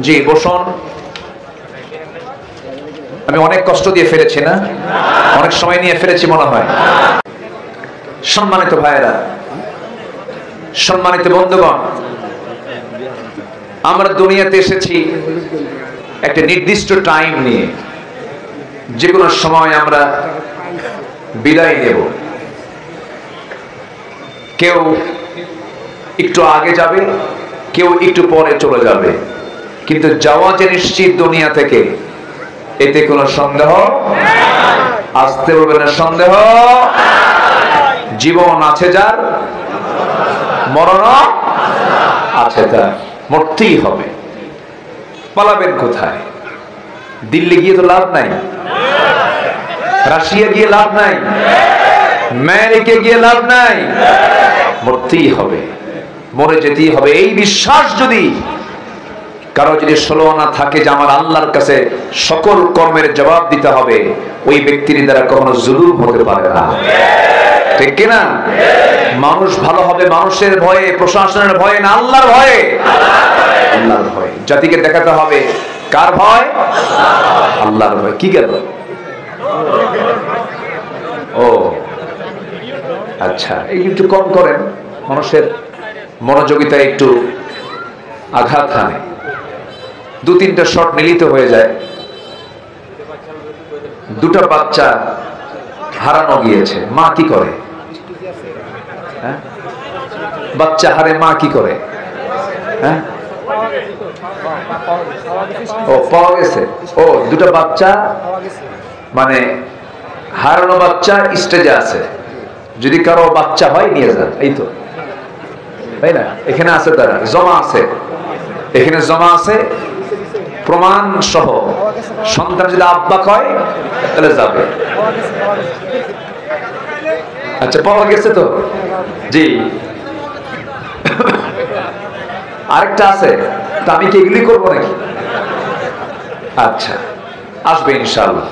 জি বসুন। আমি অনেক কষ্ট দিয়ে ফেলেছি না, অনেক সময় নিয়ে ফেলেছি মনে হয়। সম্মানিত ভাইয়েরা, সম্মানিত বন্ধুগণ, আমরা দুনিয়াতে এসেছি একটা নির্দিষ্ট টাইম নিয়ে। যে কোনো সময় আমরা বিদায় নেব। কেউ একটু আগে যাবে, কেউ একটু পরে চলে যাবে, কিন্তু যাওয়া যে নিশ্চিত দুনিয়া থেকে, এতে কোনো সন্দেহ আসতে হবে না। সন্দেহ জীবন আছে যার, মরণ আছে তার। মরতেই হবে। পালাবেন কোথায়? দিল্লি গিয়ে তো লাভ নাই, রাশিয়া গিয়ে লাভ নাই, আমেরিকা গিয়ে লাভ নাই। মরতেই হবে, মরে যেতেই হবে। এই বিশ্বাস যদি কারো যদি ষোলো আনা থাকে যে আমার আল্লাহর কাছে সকল কর্মের জবাব দিতে হবে, ওই ব্যক্তির দ্বারা কখনো জুলুম হতে পারে না। ঠিক কিনা? মানুষ ভালো হবে মানুষের ভয়ে, প্রশাসনের ভয়ে না আল্লাহর ভয়ে? আল্লাহর ভয়ে। জাতিকে দেখাতে হবে কার ভয়? আল্লাহর ভয়। কি গেল? ও আচ্ছা, একটু কম করেন, মানুষের মনোযোগিতায় একটু আঘাত হানে। দু তিনটা শট মিলিত হয়ে যায়। দুটা বাচ্চা হারানো গিয়েছে, মা কি করে? হ্যাঁ, বাচ্চা হারে মা কি করে? হ্যাঁ, ও পাওয়া গেছে। ও দুটা বাচ্চা মানে হারানো বাচ্চা স্টেজে আছে। যদি কারো বাচ্চা হয় নিয়ে যান। এই তো, তাই না? এখানে আছে, তারা জমা আছে, এখানে জমা আছে প্রমাণ সহ। সন্তান যদি আব্বা কয় তাহলে যাবে। আচ্ছা, পাওয়া গেছে তো? জি। আরেকটা আছে, তা আমি কি এগুলি করবো নাকি? আচ্ছা, আসবে ইনশাআল্লাহ,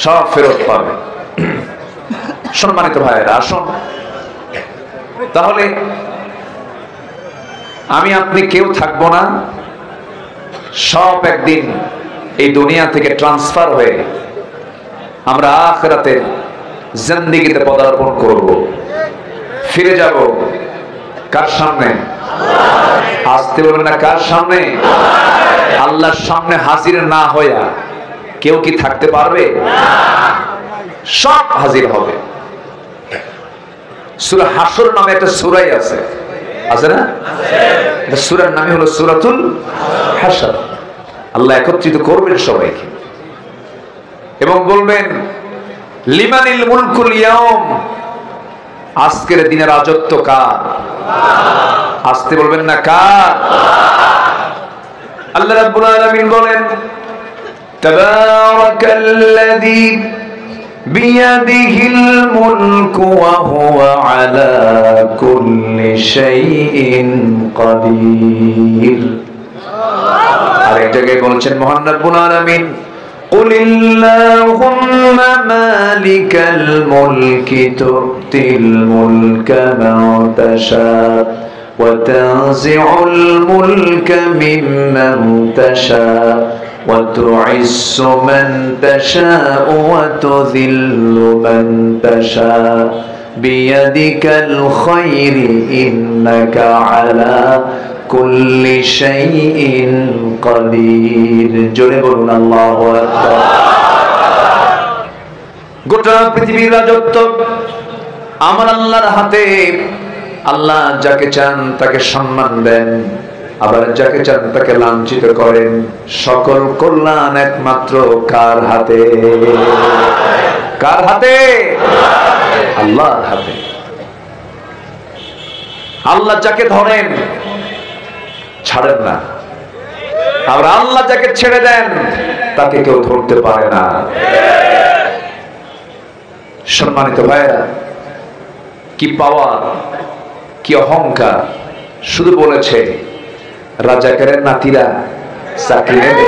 সব ফেরত পাবে। সম্মানিত ভাইয়েরা, আসুন তাহলে আমি আপনি কেউ থাকবো না, সব একদিন এই দুনিয়া থেকে ট্রান্সফার হয়ে আমরা আখিরাতে জিন্দেগিতে পদার্পণ করব। ফিরে যাব কার সামনে? আসতে বলবেন না, কার সামনে? আল্লাহর সামনে হাজির না হইয়া কেউ কি থাকতে পারবে? সব হাজির হবে। সূরা হাসর নামে একটা সূরাই আছে, আছে না? সূরার নামই হলো সূরাতুল হাসর। আল্লাহ একত্রিত করবেন সবাইকে এবং বলবেন লিমানিল মুলকুল ইয়াউম, আজকের দিনের রাজত্ব কার? আসতে বলবেন না, কার? আল্লাহ রাব্বুল আলামিন বলেন তাবারাকাল্লাযী বিয়াদিহিল মুলকু ওয়া হুয়া আলা কুল্লি শাইইন কাদির। আরেক জায়গায় বলছেন মহান রব্বুল আলামিন কুলিল্লাহুম্মা মালিকাল মুলকি তুতিল মুলকা মান তাশা ওয়া তানজিউল মুলকা মিম্মান তাশা ওয়া তুইজ্জু মান তাশা ওয়া তুযিল্লু মান তাশা বিয়াদিকাল খায়রু ইন্নাকা আলা কুল্লি শাইইন কাদির। জোরে বলুন আল্লাহু আকবার। গোটা পৃথিবীর রাজত্ব আমার আল্লাহর হাতে। আল্লাহ যাকে চান তাকে সম্মান দেন, আবার যাকে চান তাকে লাঞ্ছিত করেন। সকল কল্যাণ একমাত্র কার হাতে? কার হাতে? আল্লাহর হাতে। আল্লাহ যাকে ধরেন ছাড়েন না, আর আল্লাহ যাকে ছেড়ে দেন তাকে কেউ ধরতে পারে না। সম্মানিত ভাইরা, কি পাওয়ার, কি অহংকার! শুধু বলেছে রাজাকারের নাতিরা চাকরি নেবে।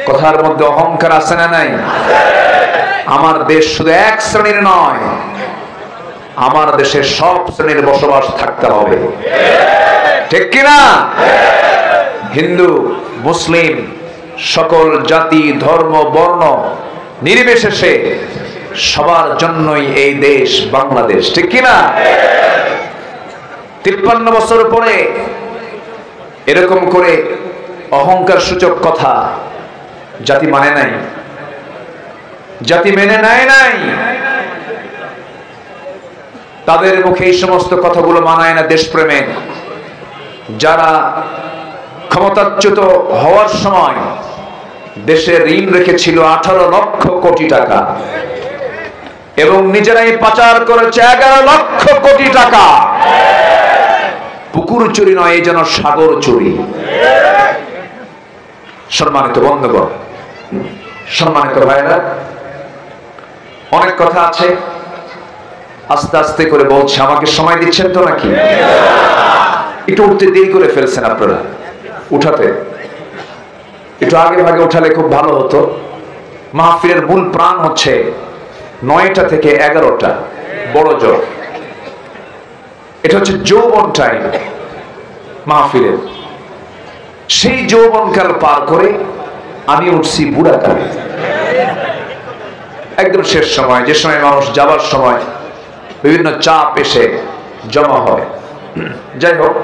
কথার মধ্যে অহংকার আছে না নাই? আমার দেশ শুধু এক শ্রেণীর নয়, আমার দেশে সব শ্রেণীর বসবাস থাকতে হবে। ঠিক কিনা? হিন্দু মুসলিম সকল জাতি ধর্ম বর্ণ নির্বিশেষে সবার জন্যই এই দেশ বাংলাদেশ, ঠিক কিনা? 53 বছর পরে এরকম করে অহংকার সূচক কথা জাতি মানে নাই, জাতি মেনে নেয় নাই। তাদের মুখে এই সমস্ত কথাগুলো মানায় না দেশপ্রেমে। যারা ক্ষমতাচ্যুত হওয়ার সময় দেশে ঋণ রেখেছিল 18 লক্ষ কোটি টাকা এবং নিজেরাই পাচার করেছে 11 লক্ষ কোটি টাকা। পুকুর চুরি নয়, এই যেন সাগর চুরি। সম্মানিত বন্ধুগণ, সম্মানিত ভাইরা, অনেক কথা আছে, আস্তে আস্তে করে বলছে। আমাকে সময় দিচ্ছেন তো নাকি? একটু উঠতে দেরি করে ফেলছেন আপনারা, উঠাতে একটু আগে ভাগে উঠালে খুব ভালো হতো। মাহফিলের মূল প্রাণ হচ্ছে 9টা থেকে 11টা, বড় জোর। এটা হচ্ছে যৌবন টাইম মাহফিলের। সেই যৌবনকাল পার করে আমি উঠছি বুড়া কালে, একদম শেষ সময়, যে সময় মানুষ যাবার সময় বিভিন্ন চাপ এসে জমা হয়। যাই হোক,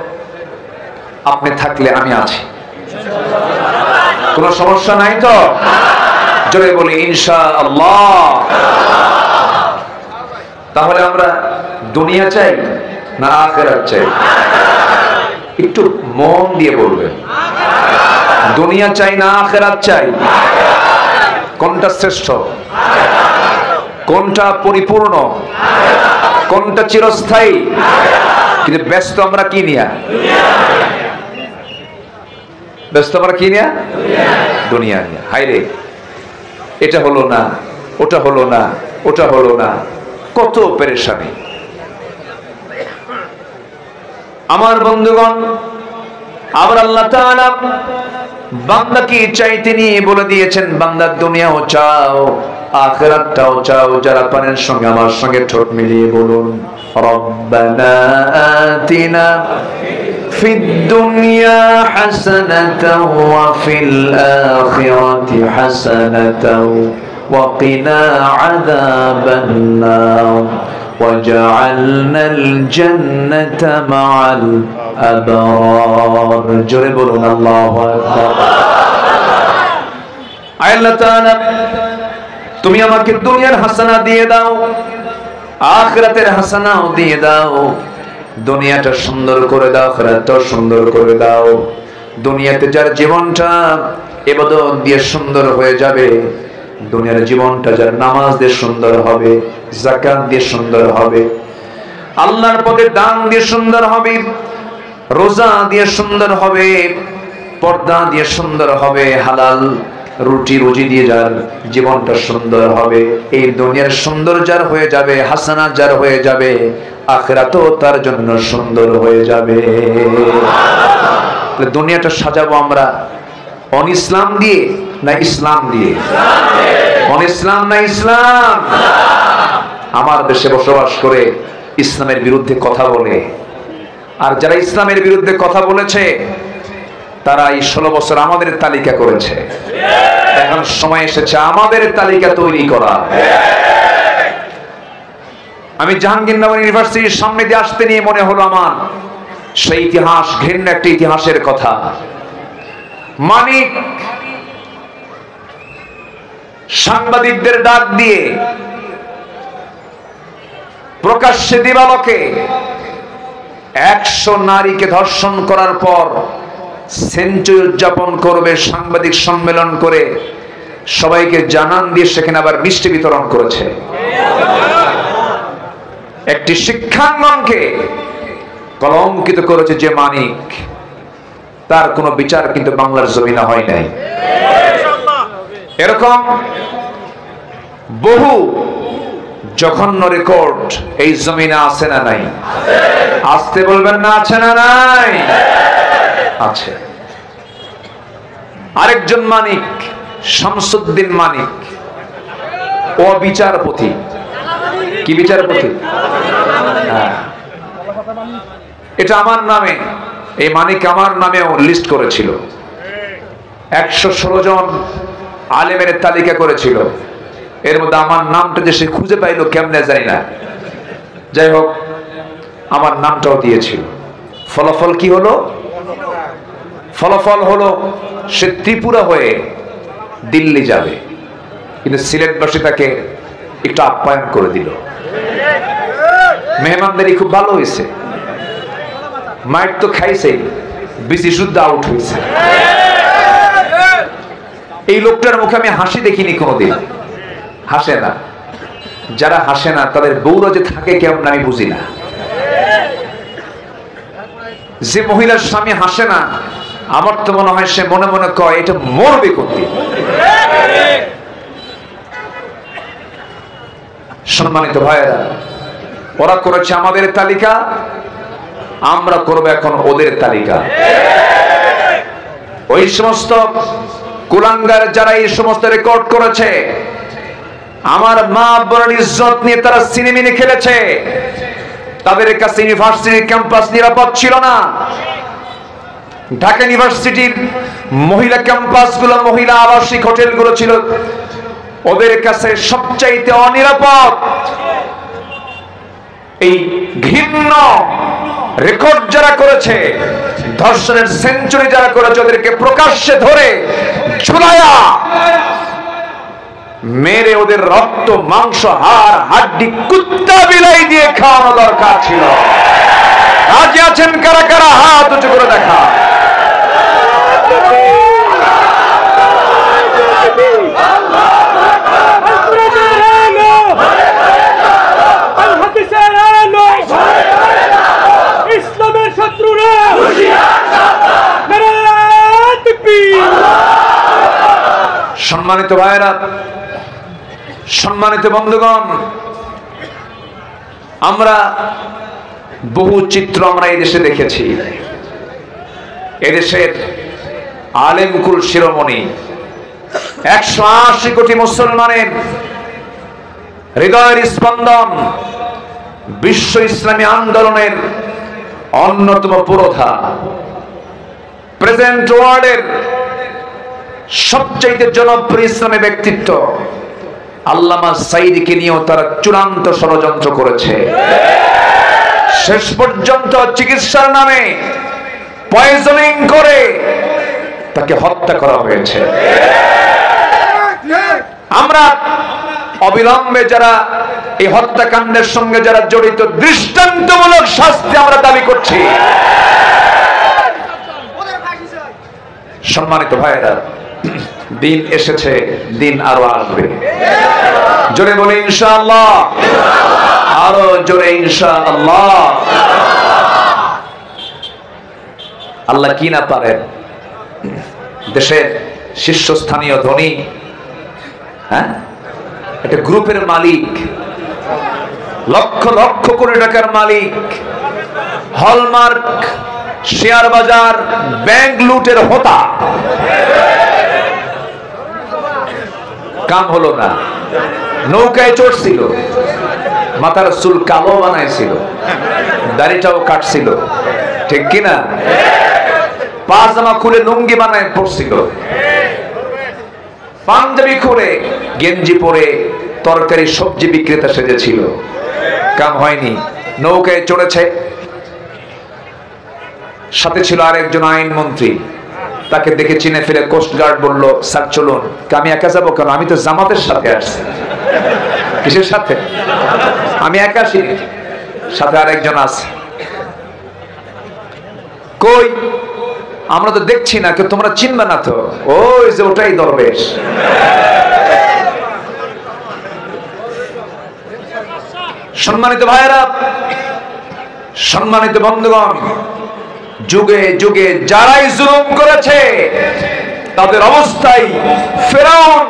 আপনি থাকলে আমি আছি, কোনো সমস্যা নাই তো? জোরে বলি ইনশাআল্লাহ। তাহলে আমরা দুনিয়া চাই না আখিরাত চাই? একটু মন দিয়ে বলবেন, দুনিয়া চাই না আখিরাত চাই? কোনটা শ্রেষ্ঠ? কোনটা পরিপূর্ণ? কোনটা চিরস্থায়ী? কিন্তু ব্যস্ত আমরা কি নিয়া? ব্যস্ত আমরা কি নিয়া? দুনিয়া নিয়া। হায়রে, এটা হলো না, ওটা হলো না, ওটা হলো না, কত পেরেশানি। আমার বন্ধুগণ, আবার আল্লাহ তাআলা বান্দা কি চাই তিনি বলে দিয়েছেন, বান্দা দুনিয়াও চাও আখিরাতটাও চাও। যারা পারেন সঙ্গে আমার সঙ্গে ঠোঁট মিলিয়ে বলুন, রব্বানা আতিনা ফিদ দুনিয়া হাসানাতাও ওয়া ফিল আখিরাতি হাসানাতাও ওয়া কিনা আযাবান নার ওয়াজআলনাল জান্নাতা মাআল আবরার। জোরে বলুন আল্লাহু আকবার। আল্লাহ তাআলা, তুমি আমাকে দুনিয়ার হাসানা দিয়ে দাও, আখিরাতের হাসানাও দিয়ে দাও। দুনিয়াটা সুন্দর করে দাও, আখিরাতটাও সুন্দর করে দাও। দুনিয়াতে যার জীবনটা ইবাদত দিয়ে সুন্দর হয়ে যাবে, দুনিয়ার জীবনটা যার নামাজ দিয়ে সুন্দর হবে, যাকাত দিয়ে সুন্দর হবে, আল্লাহর পথে দান দিয়ে সুন্দর হবে, রোজা দিয়ে সুন্দর হবে, পর্দা দিয়ে সুন্দর হবে, হালাল রুটি রুজি দিয়ে যার জীবনটা সুন্দর হবে, এই দুনিয়ার সুন্দর যার হয়ে যাবে, হাসানা যার হয়ে যাবে, আখিরাতও তার জন্য সুন্দর হয়ে যাবে। দুনিয়াটা সাজাবো আমরা অন ইসলাম দিয়ে না ইসলাম দিয়ে? অন ইসলাম না ইসলাম? আমার দেশে বসবাস করে ইসলামের বিরুদ্ধে কথা বলে, আর যারা ইসলামের বিরুদ্ধে কথা বলেছে তারা এই 16 বছর আমাদের তালিকা করেছে। এখন সময় এসেছে আমাদের তালিকা তৈরি করা। আমি জাহাঙ্গীরনগর ইউনিভার্সিটির সামনে দিয়ে আসতে নিয়ে মনে হলো আমার সেই ইতিহাস, ঘৃণ্য একটা ইতিহাসের কথা। মানিক সাংবাদিকদের ডাক দিয়ে প্রকাশ্যে দিবালোকে 100 নারীকে ধর্ষণ করার পর সেঞ্চুরি উদযাপন করবে, সাংবাদিক সম্মেলন করে সবাইকে জানান দিয়ে সেখানে আবার মিষ্টি বিতরণ করেছে। একটি শিক্ষাঙ্গনকে কলঙ্কিত করেছে যে মানিক, তার কোনো বিচার কিন্তু বাংলার জমিনে হয় নাই। এরকম বহু জঘন্য রেকর্ড এই জমিনে আছে না নাই? আসতে বলবেন না, আছে না নাই? আছে। আরেকজন মানিক, শামসুদ্দিন মানিক, ও বিচারপতি। কি বিচারপতি? এটা আমার নামে, এই মানিক আমার নামেও লিস্ট করেছিল, 116 জন আলেমের তালিকা করেছিল, এর মধ্যে আমার নামটা যে সে খুঁজে পাইলো কেমনে জানি না, যাই হোক আমার নামটাও দিয়েছিল। ফলাফল কি হলো? ফলাফল হলো সে ত্রিপুরা হয়ে দিল্লি যাবে, কিন্তু সিলেটবাসী তাকে একটু আপ্যায়ন করে দিল, মেহমানদারি খুব ভালো হয়েছে, মাইট তো খাইছেই, বিসি শুদ্ধ আউট হয়েছে। এই লোকটার মুখে আমি হাসি দেখিনি কোনোদিন, হাসে না। যারা হাসে না তাদের বউরা যে থাকে কেমন আমি বুঝি না। যে মহিলার স্বামী হাসে না আমার তো মনে হয় সে মনে মনে কয় এটা মরবে কোনদিন। সম্মানিত ভাইয়েরা, ওরা করেছে আমাদের তালিকা, আমরা করব এখন ওদের তালিকা। ওই সমস্ত কুলাঙ্গার যারা এই সমস্ত রেকর্ড করেছে, আমার মা বোনের ইজ্জত নিয়ে তারা সিনেমিনে খেলেছে, তাদের কাছে ইউনিভার্সিটির ক্যাম্পাস নিরাপদ ছিল না। ঢাকা ইউনিভার্সিটির মহিলা ক্যাম্পাসগুলো, মহিলা আবাসিক হোটেলগুলো ছিল ওদের কাছে সবচাইতে অনিরাপদ। এই ঘৃণ্য রেকর্ড যারা করেছে, ধর্ষণের সেঞ্চুরি যারা করেছে, ওদেরকে প্রকাশ্যে ধরে ঝুলায়া মেরে ওদের রক্ত মাংস হাড় হাড্ডি কুত্তা বিলাই দিয়ে খাওয়ানো দরকার ছিল। রাজি আছেন কারা কারা? হাত উঁচু করে দেখা। ইসলামের শত্রুরা, সম্মানিত ভাইয়েরা, সম্মানিত বন্ধুগণ, আমরা বহু চিত্র আমরা এই দেশে দেখেছি। এদেশের আলেমকুল শিরোমণি 180 কোটি মুসলমানের হৃদয়ের স্পন্দন, বিশ্ব ইসলামী আন্দোলনের অন্যতম পুরোধা, প্রেজেন্ট ওয়ার্ল্ডের সবচেয়ে জনপ্রিয় ইসলামী ব্যক্তিত্ব আল্লামা সাঈদীকে নিয়েও তারা চূড়ান্ত ষড়যন্ত্র করেছে। শেষ পর্যন্ত চিকিৎসার নামে পয়জনিং করে তাকে হত্যা করা হয়েছে। আমরা অবিলম্বে যারা এই হত্যাকাণ্ডের সঙ্গে যারা জড়িত, দৃষ্টান্তমূলক শাস্তি আমরা দাবি করছি। সম্মানিত ভাইয়েরা, দিন এসেছে, দিন আরো আসবে। জোরে বলে ইনশাআল্লাহ, আরো জোরে ইনশাআল্লাহ। আল্লাহ কি না পারেন? দেশের শীর্ষস্থানীয় ধনী, হ্যাঁ, একটা গ্রুপের মালিক, লক্ষ লক্ষ কোটি টাকার মালিক, হলমার্ক শেয়ার বাজার ব্যাংক লুটের হোতা, কাম হলো না, নৌকায় চড়ছিল, মাথার চুল কালো বানাইছিল, দাড়িটাও কাটছিল, ঠিক কিনা? পাজামা খুলে লুঙ্গি বানায় পড়ছিল, পাঞ্জাবি খুলে গেঞ্জি পরে তরকারি সবজি বিক্রেতা সেজেছিল, কাম হয়নি। নৌকায় চড়েছে, সাথে ছিল আরেকজন আইনমন্ত্রী, তাকে দেখে চিনে ফেলে কোস্টগার্ড বলল, স্যার চলুন। আমি একা যাবো কেন? আমি তো জামাতের সাথে আসছি। কিসের সাথে? আমি একা আসিনি, সাথে আরেকজন আছে। কই? আমরা তো দেখছি না, কেউ তোমরা চিনবে না তো। ওই যে ওটাই দরবেশ। সম্মানিত ভাইয়েরা, সম্মানিত বন্ধুগণ, যুগে যুগে যারাই জুলুম করেছে তাদের অবস্থায় ফেরাউন,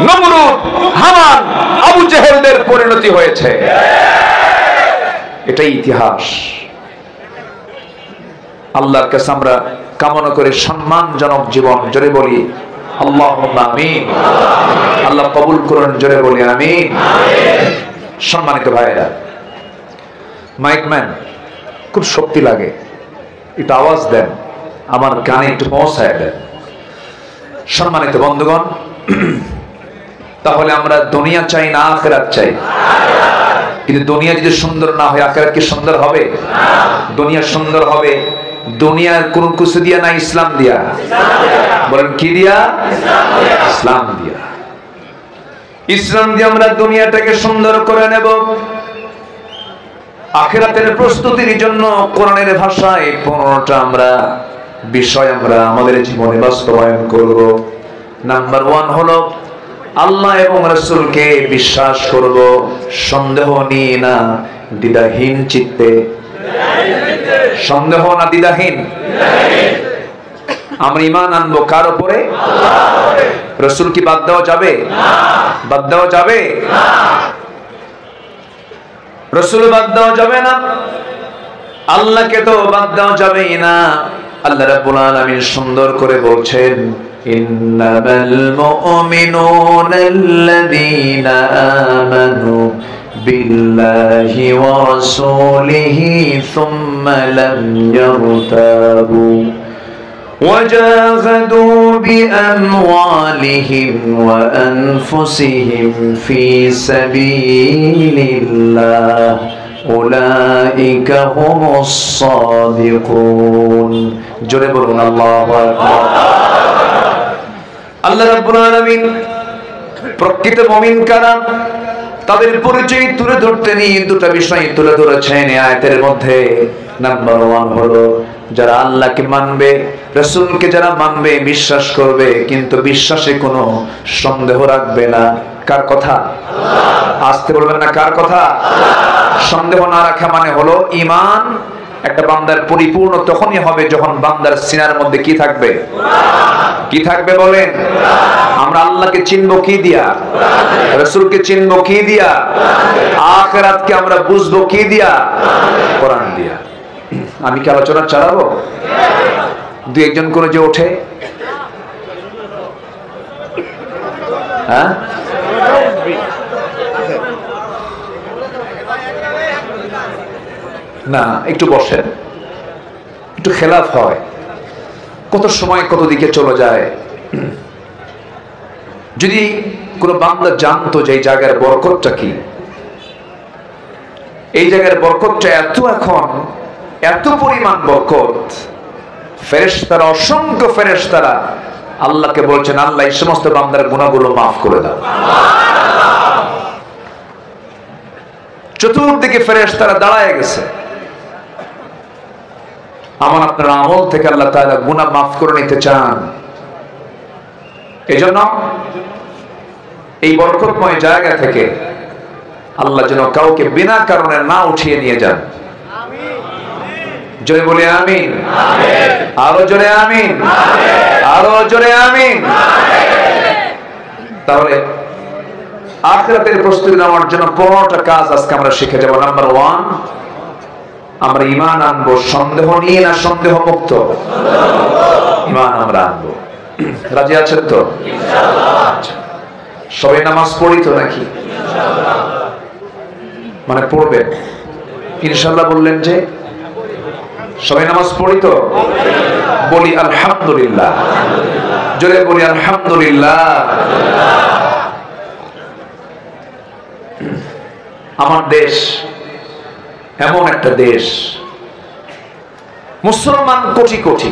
নমরুদ, হামান, আবু জেহেলদের পরিণতি হয়েছে। এটাই ইতিহাস। আল্লাহর কাছে আমরা কামনা করে সম্মানজনক জীবন, জোরে বলি আল্লাহুম্মা আমিন। আল্লাহ কবুল করুন, জোরে বলি আমিন। সম্মানিত ভাইয়েরা, মাইকম্যান খুব শক্তি লাগে, একটু আওয়াজ দেন, আমার গানে একটু পৌঁছায় দেন। সম্মানিত বন্ধুগণ, তাহলে আমরা দুনিয়া চাই না আখিরাত চাই? কিন্তু দুনিয়া যদি সুন্দর না হয় আখিরাত কি সুন্দর হবে? দুনিয়া সুন্দর হবে দুনিয়ার কোন কিছু দিয়া না, ইসলাম দিয়া। বলেন কি দিয়া? ইসলাম দিয়া। ইসলাম দিয়ে আমরা দুনিয়াটাকে সুন্দর করে নেব। আখিরাতের প্রস্তুতির জন্য কোরআনের ভাষায় 15টা আমরা বিষয় আমরা আমাদের জীবনে বাস্তবায়ন করব। নাম্বার 1 হলো আল্লাহ এবং রাসূলকে বিশ্বাস করব, সন্দেহ নিয়ে না, দ্বিধাহীন চিত্তে। সন্দেহ না, দ্বিধাহীন। আমরা ঈমান আনবো কার উপরে? রাসূল কি বাদ দেওয়া যাবে? বাদ দেওয়া যাবে? রাসূল বাদ দেওয়া যাবে না, আল্লাহকে তো বাদ দেওয়া যাবেই না। আল্লাহ রাব্বুল আলামিন সুন্দর করে বলছেন, ইন্নামাল মুমিনুনা আল্লাযীনা আমানু বিল্লাহি ওয়া রাসূলিহি সুম্মা লাম ইয়ারতাবু وجاهدوا بأموالهم وأنفسهم في سبيل الله أولئك هم الصادقون জোরে বলুন আল্লাহু আকবার। আল্লাহ রাব্বুল আলামিন প্রকৃত মুমিন কারা তাদের পরিচয় তুলে ধরতে নিয়ে দুটো বিষয় তুলে ধরেছেন এই আয়াতের মধ্যে। নাম্বার 1 হলো যারা আল্লাহকে মানবে, রাসূলকে যারা মানবে, বিশ্বাস করবে, কিন্তু বিশ্বাসে কোনো সন্দেহ রাখবে না। কার কথা? আসতে বলবেন না, কার কথা? সন্দেহ না রাখা মানে হলো ঈমান একটা বান্দার পরিপূর্ণ তখনই হবে যখন বান্দার সিনার মধ্যে কি থাকবে? কি থাকবে বলেন? আমরা আল্লাহকে চিনবো কি দিয়া? রাসূলকে চিনবো কি দিয়া? আখিরাতকে আমরা বুঝবো কি দিয়া? কোরআন দিয়া। আমি কি আলোচনা চালাবো? দুই একজন করে যে ওঠে, হ্যাঁ না, একটু বসেন, একটু খেলাফ হয়। কত সময় কত দিকে চলে যায়। যদি কোনো বান্দা জানতো যে এই জায়গার বরকতটা কি, এই জায়গার বরকতটা এখন এত পরিমাণ বরকত, ফেরেশতারা, অসংখ্য ফেরেশতারা আল্লাহকে বলছেন, আল্লাহ এই সমস্ত বান্দার গুনাহগুলো মাফ করে দাও। চতুর্দিকে ফেরেশতারা দাঁড়ায় গেছে। আমার আপনার আমল থেকে আল্লাহ তাআলা গুনাহ মাফ করে নিতে চান। এজন্য এই বরকতময় জায়গা থেকে আল্লাহ যেন কাউকে বিনা কারণে না উঠিয়ে নিয়ে যান। জোরে বলি আমিন। আরো জোরে আমিন। আরো জোরে আমিন। তাহলে আখিরাতের প্রস্তুতি নেওয়ার জন্য 15টা কাজ আজকে আমরা শিখে যাব। নাম্বার 1, আমরা ঈমান আনবো সন্দেহ নিয়ে না, সন্দেহ মুক্ত ঈমান আমরা আনবো। রাজি আছেন তো? ইনশাআল্লাহ। সবাই নামাজ পড়ি তো নাকি? ইনশাআল্লাহ। মানে পড়বেন ইনশাআল্লাহ বললেন যে সবাই নামাজ পড়ি তো? বলি আলহামদুলিল্লাহ। জোরে বলি আলহামদুলিল্লাহ। আমার দেশ এমন একটা দেশ, মুসলমান কোটি কোটি,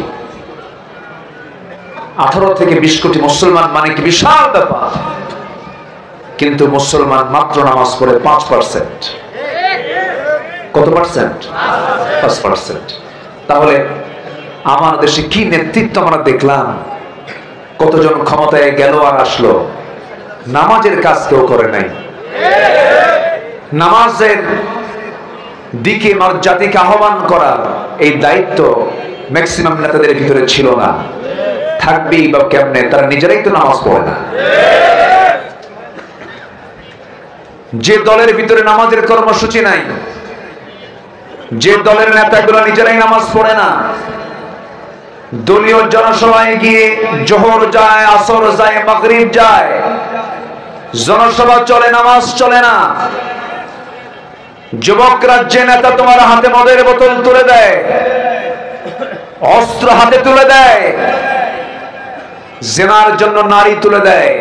18 থেকে 20 কোটি মুসলমান মানে কি বিশাল ব্যাপার। কিন্তু মুসলমান মাত্র নামাজ পড়ে 5%। কত পার্সেন্ট? 5%। তাহলে আমার দেশে কি নেতৃত্ব আমরা দেখলাম। কতজন ক্ষমতায় গেল আর আসলো, নামাজের কাজ কেউ করে নাই। নামাজের দিকে জাতিকে আহ্বান করার এই দায়িত্ব ম্যাক্সিমাম নেতাদের ভিতরে ছিল না। থাকবেই বা কেমনে? তারা নিজেরাই তো নামাজ পড়ে না। যে দলের ভিতরে নামাজের কর্মসূচি নাই, যে দলের নেতাগুলো নিজেরাই নামাজ পড়ে না, দলীয় জনসভায় গিয়ে জোহর যায়, আসর যায়, মাগরিব যায়, জনসভা চলে, নামাজ চলে না। যুবকরা যে নেতা তোমার হাতে মদের বোতল তুলে দেয়, অস্ত্র হাতে তুলে দেয়, জিনার জন্য নারী তুলে দেয়,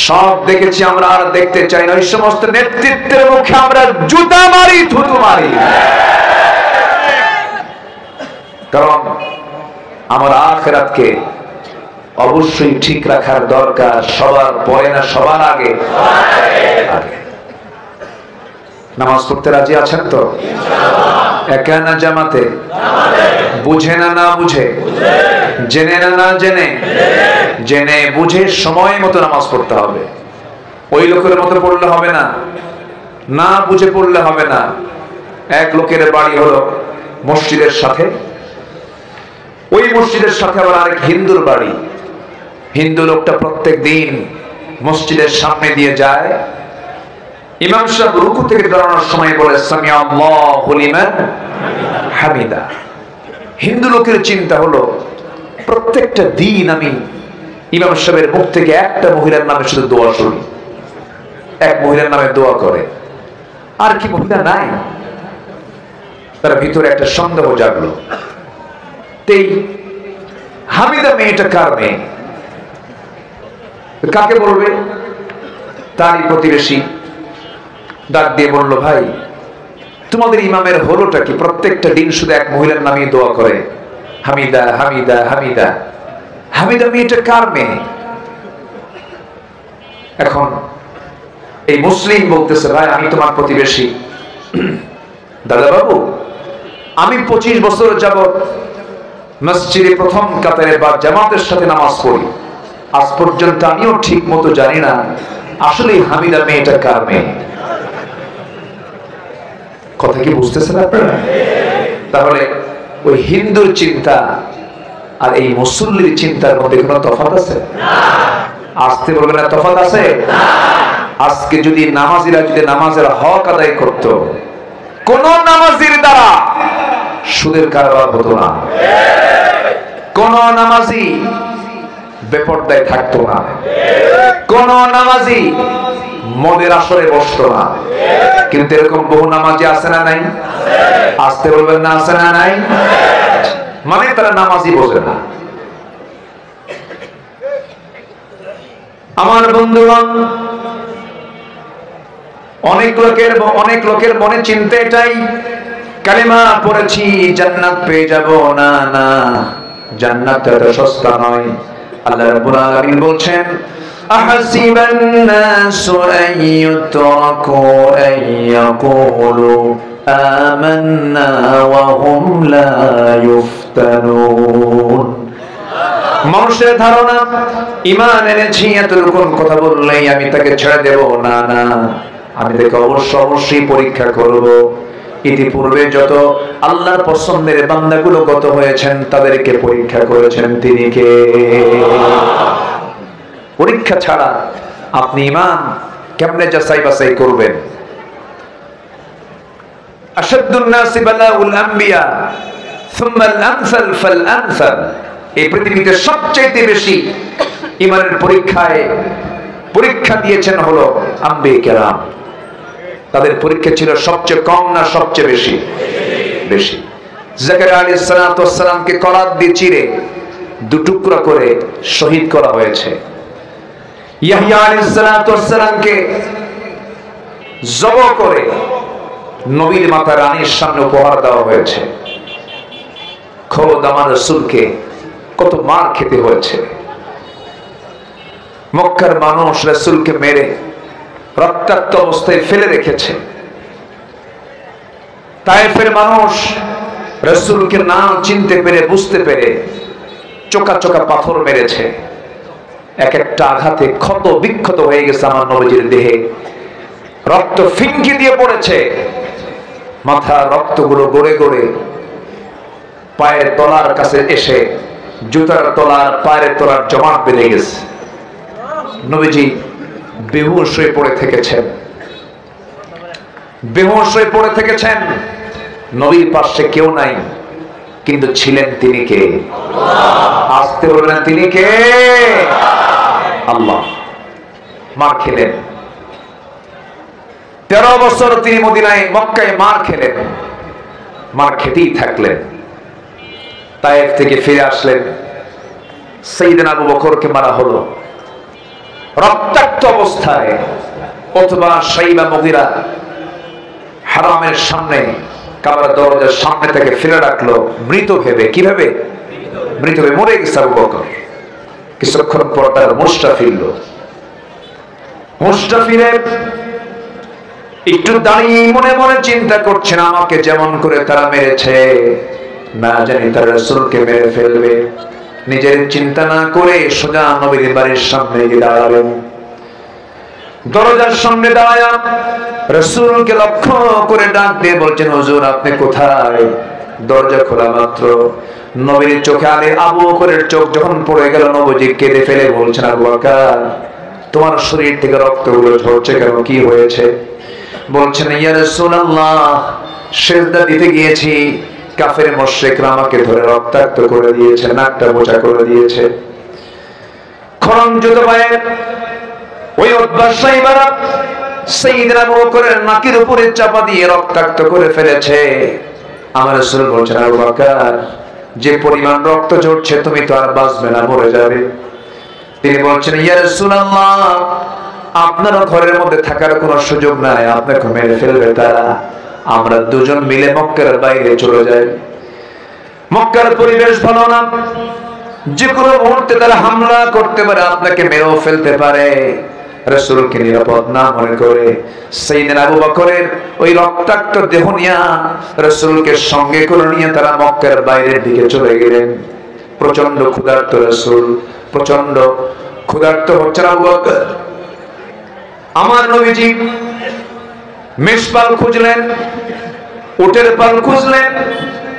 সব দেখেছি আমরা, আর দেখতে চাই না। ওই সমস্ত নেতৃত্বের মুখে আমরা জুতা মারি, থুতু মারি। কারণ আমার আখিরাতকে অবশ্যই ঠিক রাখার দরকার, সবার পরে না সবার আগে। নামাজ পড়তে রাজি আছেন তো? একা না জামাতে? বুঝে না না বুঝে? জেনে না না জেনে? জেনে বুঝে সময় মতো নামাজ পড়তে হবে। ওই লোকের মতো পড়লে হবে না, না বুঝে পড়লে হবে না। এক লোকের বাড়ি হলো মসজিদের সাথে, ওই মসজিদের সাথে আবার আরেক হিন্দুর বাড়ি। হিন্দু লোকটা প্রত্যেক দিন মসজিদের সামনে দিয়ে যায়, ইমাম সাহেব রুকু থেকে দাঁড়ানোর সময় বলে সামি আল্লাহু লিমান হামিদা। হিন্দু লোকের চিন্তা হলো প্রত্যেকটা দিন আমি ইমাম সাহেবের মুখ থেকে একটা মহিলার নামে শুধু দোয়া শুনি, এক মহিলার নামে দোয়া করে, আর কি মহিলা নাই? তার ভিতরে একটা সন্দেহ জাগলো, এই হামিদা মেয়েটা কার মেয়ে? কাকে বলবে? তারই প্রতিবেশী ডাক দিয়ে বলল, ভাই তোমাদের ইমামের হলোটা কি? প্রত্যেকটা দিন শুধু এক মহিলার নামে দোয়া করে, হামিদা হামিদা হামিদা। হামিদা মেয়েটা কার মেয়ে? এখন এই মুসলিম বলতেছে, ভাই আমি তোমার প্রতিবেশী। দাদা বাবু, আমি 25 বছর যাবত মসজিদে প্রথম কাতারে বা জামাতের সাথে নামাজ পড়ি, আজ পর্যন্ত আমিও ঠিক মতো জানি না আসলে হামিদা মেয়েটা কার মেয়ে। কথা কি বুঝতেছেন আপনারা? তাহলে ওই হিন্দুর চিন্তা আর এই মুসল্লির চিন্তার মধ্যে কোনো তফাৎ আছে? আসতে বলবে না তফাৎ আছে? আজকে যদি নামাজিরা যদি নামাজের হক আদায় করত, কোন নামাজির দ্বারা সুদের কারবার হতো না, কোন নামাজি বেপরদায় থাকতো না, কোন নামাজি মদের আসরে বসতো না। কিন্তু এরকম বহু নামাজি আছে না নাই? আসতে বলবেন না আছে না নাই? মানে তারা নামাজি বোঝে না। আমার বন্ধুগণ, অনেক লোকের মনে চিন্তা এটাই, কালিমা পড়েছি জান্নাত পেয়ে যাব। না না, জান্নাত এত সস্তা নয়। আল্লাহ রাব্বুল আলামিন বলছেন, আহাসিবান নাসু আন ইউতরাকু আন ইয়াকুলু আমান্না ওয়া হুম লা ইফতানুন। মানুষের ধারণা ঈমান এনেছি এতটুকু কথা বললেই আমি তাকে ছেড়ে দেব। না না, আমি তাকে অবশ্যই পরীক্ষা করব। ইতিপূর্বে যত আল্লাহর পছন্দের বান্দাগুলো গত হয়েছেন তাদেরকে পরীক্ষা করেছেন তিনি কে? পরীক্ষা ছাড়া আপনি ঈমান কেমনে যাচাই বাছাই করবেন? আশাদ্দুন নাসি বালাউল আম্বিয়া সুম্মা আল আমসাল ফাল আমসাল। এই পৃথিবীতে সবচেয়ে বেশি ঈমানের পরীক্ষা দিয়েছেন হলো আম্বিয়া কেরাম। তাদের পরীক্ষা ছিল সবচেয়ে কম না সবচেয়ে বেশি? বেশি। জাকারিয়া আলাইহিস সালাতু ওয়াস সালামকে করাত দিয়ে চিরে দুটুকরা করে শহীদ করা হয়েছে। ইয়াহইয়া আলাইহিস সালাতু ওয়াস সালামকে জবাই করে নবীর মাতা রানীর সামনে উপহার দেওয়া হয়েছে। খোদ আমার রাসূলকে কত মার খেতে হয়েছে। মক্কার মানুষ রাসূলকে মেরে রক্তাক্ত অবস্থায় ফেলে রেখেছে। তায়েফের মানুষ রাসূলকে না চিনতে পেরে বুঝতে পেরে চোকা চোকা পাথর মেরেছে। এক একটা আঘাতে ক্ষত বিক্ষত হয়ে গেছে আমার নবীজির দেহে, রক্ত ফিনকি দিয়ে পড়েছে। মাথা রক্তগুলো গড়ে গড়ে পায়ের তলার কাছে এসে জুতার তলার পায়ের তলার জমাট বেঁধে গেছে। নবীজি বেহুশ হয়ে পড়ে থেকেছেন, বেহুশ হয়ে পড়ে থেকেছেন। নবীর পাশে কেউ নাই, কিন্তু ছিলেন তিনি কে? আসতে বললেন তিনি কে? আল্লাহ। মার খেলেন 13 বছর তিনি মদিনায় মক্কায় মার খেলেন, মার খেতেই থাকলেন। তায়েফ থেকে ফিরে আসলেন, সাইয়েদনা আবু বকরকে মারা হলো রক্তাক্ত অবস্থায়। অথবা সাইবা মুগিরা হারামের সামনে, কাবার দরজার সামনে থেকে ফেলে রাখলো মৃত ভেবে। কিভাবে? মৃত ভেবে মরে গেছে আবু বকর। কিছুক্ষণ পর তার মুশটা ফিরল। মুশটা ফিরে একটু দাঁড়িয়ে মনে মনে চিন্তা করছেন, আমাকে যেমন করে তারা মেরেছে, না জানি তার রাসূলকে মেরে ফেলবে। নিজের চিন্তা না করে সোজা নবীর বাড়ির সামনে গিয়ে দাঁড়ালেন। দরজার সামনে দাঁড়ায়া রাসূলকে লক্ষ্য করে ডাক দিয়ে বলছেন, হুজুর আপনি কোথায়? দরজা খোলা মাত্র নবীর চোখে আলে আবু বকরের চোখ যখন পড়ে গেল, নবীজি কেঁদে ফেলে বলছেন, আবু বকর তোমার শরীর থেকে রক্তগুলো ঝরছে কেন, কি হয়েছে? বলছেন, ইয়া রাসূলুল্লাহ সিজদা দিতে গিয়েছি, কাফের মুশরিকরা আমাকে ধরে রক্তাক্ত করে দিয়েছে, নাকটা বোঝা করে দিয়েছে। খরঞ্জিত পায়ে ওই অভ্যাসাইবারা সাইয়েদনা আবু বকরের নাকের উপরে চাপা দিয়ে রক্তাক্ত করে ফেলেছে। আমার রাসূল বলছেন, আবু বকর যে পরিমাণ রক্ত ঝরছে তুমি তো আর বাঁচবে না, মরে যাবে। তিনি বলছেন, ইয়া রাসূলুল্লাহ আপনার ঘরের মধ্যে থাকার কোনো সুযোগ নাই, আপনাকে মেরে ফেলবে তারা। আমরা দুজন মিলে মক্কার বাইরে চলে যাই। মক্কার পরিবেশ ভালো না, যে কোনো মুহূর্তে তারা হামলা করতে পারে, আপনাকে মেরেও ফেলতে পারে। রাসূলকে নিরাপদ না মনে করে সাইয়েদনা আবু বকরের ওই রক্তাক্ত দেহ নিয়ে রাসূলকে সঙ্গে করে নিয়ে তারা মক্কার বাইরের দিকে চলে গেলেন। প্রচন্ড ক্ষুধার্ত রাসূল, প্রচন্ড ক্ষুধার্ত হচ্ছেন আবু বকর। আমার নবীজি মেষপাল খুঁজলেন, উটের পাল খুঁজলেন,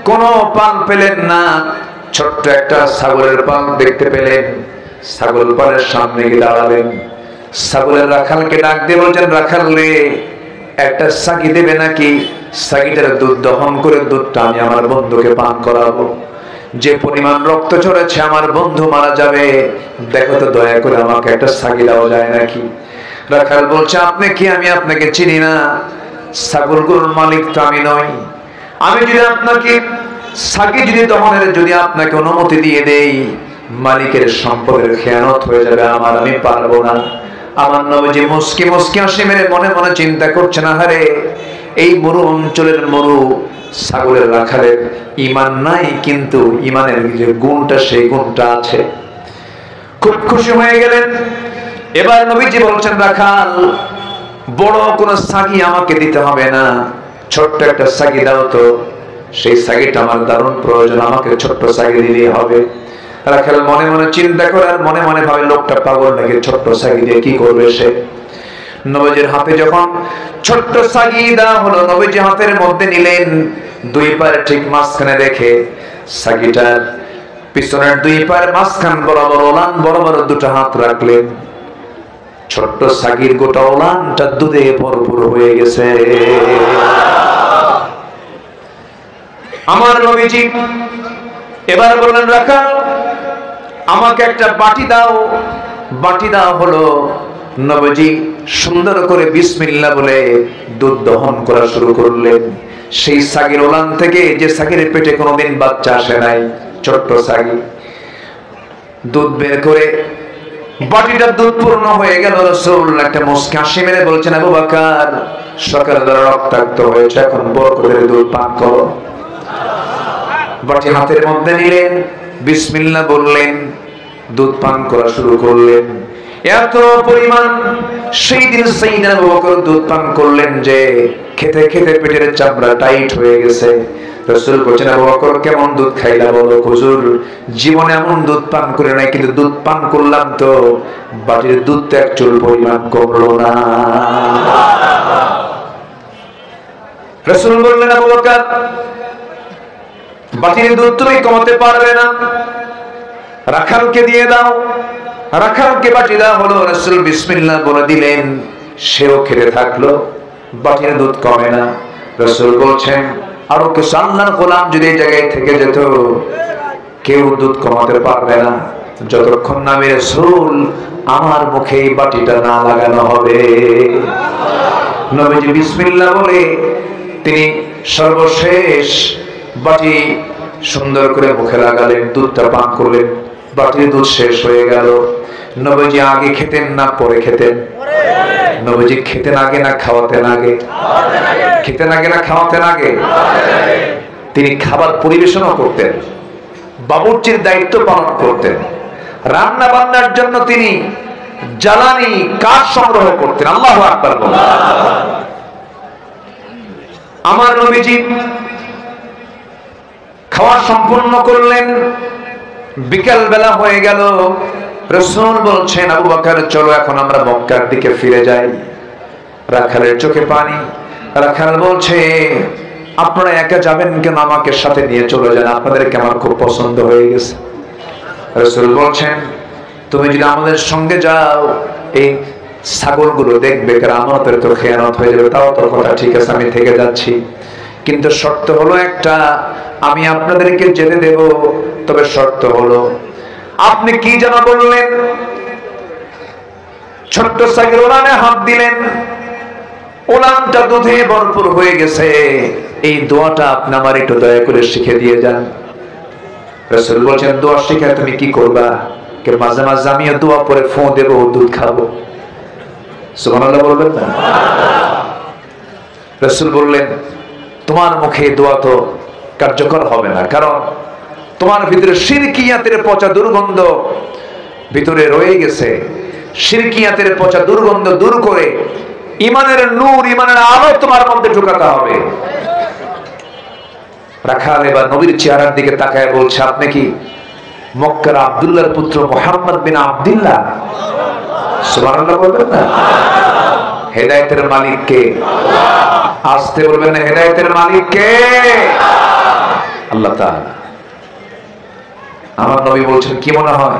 কোন পাল পেলেন না। ছোট্ট একটা ছাগলের পাল দেখতে পেলেন, ছাগল পালের সামনে গিয়ে দাঁড়ালেন। ছাগলের রাখালকে ডাক দিয়ে বলছেন, রাখাল রে একটা সাকি দেবে নাকি? সাকিটার দুধ দহন করে দুধটা আমি আমার বন্ধুকে পান করাবো। যে পরিমাণ রক্ত ঝরেছে আমার বন্ধু মারা যাবে, দেখো তো দয়া করে আমাকে একটা সাকি দেওয়া যায় নাকি? রাখাল বলছে, আপনি কি? আমি আপনাকে চিনি না, ছাগলগুলোর মালিক তো আমি নই। আমি যদি আপনাকে সাকি যদি দহনের যদি আপনাকে অনুমতি দিয়ে দেই, মালিকের সম্পদের খেয়ানত হয়ে যাবে আমার, আমি পারবো না। আমার নবীজি মুস্কি মুস্কি হাসি মেরে মনে মনে চিন্তা করছেন, আহারে এই মরু অঞ্চলের মরু ছাগলের রাখালের ঈমান নাই, কিন্তু ঈমানের যে গুণটা সেই গুণটা আছে। খুব খুশি হয়ে গেলেন। এবার নবীজি বলছেন, রাখাল বড় কোন সাগি আমাকে দিতে হবে না, ছোট্ট একটা সাগি দাও তো। সেই সাগিটা আমার দারুণ প্রয়োজন, আমাকে ছোট্ট সাগি দিলেই হবে। রাখাল মনে মনে চিন্তা করে আর মনে মনে ভাবে, লোকটা পাগল নাকি, ছোট্ট সাগি দিয়ে কি করবে সে? নবীজির হাতে যখন ছোট্ট সাগি দেওয়া হলো, নবীজি হাতের মধ্যে নিলেন, দুই পায়ের ঠিক মাঝখানে রেখে সাগিটার পিছনের দুই পায়ের মাঝখান বরাবর ওলান বরাবর দুটো হাত রাখলেন। ছোট্ট সাগির গোটা ওলানটা দুধে ভরপুর হয়ে গেছে। আমার নবীজি এবার বললেন, রাখাল আমাকে একটা বাটি দাও। বাটি দাও হলো। নবীজি সুন্দর করে বিসমিল্লাহ বলে দুধ দহন করা শুরু করলেন। সেই সাগির ওলান থেকে, যে সাগির পেটে কোনোদিন বাচ্চা আসে নাই, ছোট্ট সাগি, দুধ বের করে বাটিটা দুধ পূর্ণ হয়ে গেল। রাসূল একটা মুস্কি হাসি মেরে বলছেন, আবু বকর সকালবেলা রক্তাক্ত হয়েছে, এখন বরকতের দুধ পান করো। বাটি হাতের মধ্যে নিলেন, বিসমিল্লাহ বললেন, দুধ পান করা শুরু করলেন। এত পরিমাণ সেই দিন সাইয়েদনা আবু বকর দুধ পান করলেন যে খেতে খেতে পেটের চামড়া টাইট হয়ে গেছে। রাসূল বলেন, আবু বকর কেমন দুধ খাইলা বলো? হুজুর জীবনে এমন দুধ পান করে নাই, কিন্তু দুধ পান করলাম তো বাটির দুধটা এক চুল পরিমাণ কমলো না। রাসূল বললেন, আবু বকর বাটির দুধ তুমি কমাতে পারবে না, রাখালকে দিয়ে দাও। রাখালকে বাটি দেওয়া হলো। রাসূল বিসমিল্লাহ বলে দিলেন, সেও খেতে থাকলো, বাটির দুধ কমে না। রাসূল বলছেন, আরো কিছু আল্লাহর গোলাম যদি এই জায়গায় থেকে যেত, কেউ দুধ কমাতে পারবে না যতক্ষণ না আমি রাসূল আমার মুখে এই বাটিটা না লাগানো হবে। নবীজি বিসমিল্লাহ বলে তিনি সর্বশেষ বাটি সুন্দর করে মুখে লাগালেন, দুধটা পান করলেন। বাটির দুধ শেষ হয়ে গেল। নবীজি আগে খেতেন না পরে খেতেন? নবীজি খেতেন আগে না খাওয়াতেন আগে? খেতেন আগে না খাওয়াতেন আগে? তিনি খাবার পরিবেশনও করতেন, বাবুর্চির দায়িত্ব পালন করতেন, রান্না বান্নার জন্য তিনি জ্বালানি কাঠ সংগ্রহ করতেন। আল্লাহু আকবার বলুন। আমার নবীজি খাওয়া সম্পূর্ণ করলেন, বিকাল বেলা হয়ে গেল। রাসূল বলছেন, আবু বকর চলো এখন আমরা মক্কার দিকে ফিরে যাই। রাখালের চোখে পানি। রাখাল বলছে, আপনারা একা যাবেন কেন? আমাকে সাথে নিয়ে চলে যান, আপনাদেরকে আমার খুব পছন্দ হয়ে গেছে। রাসূল বলছেন, তুমি যদি আমাদের সঙ্গে যাও এই ছাগলগুলো দেখবে, কারণ আমাদের তো খেয়ানত হয়ে যাবে। তাও তো কথা ঠিক আছে, আমি থেকে যাচ্ছি, কিন্তু শর্ত হলো একটা, আমি আপনাদেরকে যেতে দেব, তবে শর্ত হলো আপনি কি যেন বললেন? ছোট্ট ছাগল ওলানে হাত দিলেন, ওলানটা দুধে ভরপুর হয়ে গেছে। এই দোয়াটা আপনি আমার একটু দয়া করে শিখে দিয়ে যান। রাসূল বলছেন, দোয়া শিখে তুমি কি করবা? কে মাঝে মাঝে আমিও দোয়া পরে ফোঁ দেবো, দুধ খাবো। সুবহানাল্লাহ বলবেন না? রাসূল বললেন, তোমার মুখে দোয়া তো কার্যকর হবে না, কারণ তোমার ভিতরে শিরকিয়াতের পচা দুর্গন্ধ ভিতরে রয়ে গেছে। শিরকিয়াতের পচা দুর্গন্ধ দূর করে ইমানের নূর, ইমানের আলো তোমার মধ্যে ঢুকাতে হবে। রাখাল এবার নবীর চেহারার দিকে তাকায় বলছে, আপনি কি মক্কার আব্দুল্লাহর পুত্র মুহাম্মদ বিন আব্দুল্লাহ? সুবহানাল্লাহ বলবেন না? হেদায়েতের মালিক কে? আসতে বলবেন না, হেদায়েতের মালিক কে? আল্লাহ তাআলা। আমার নবী বলছেন, কি মনে হয়?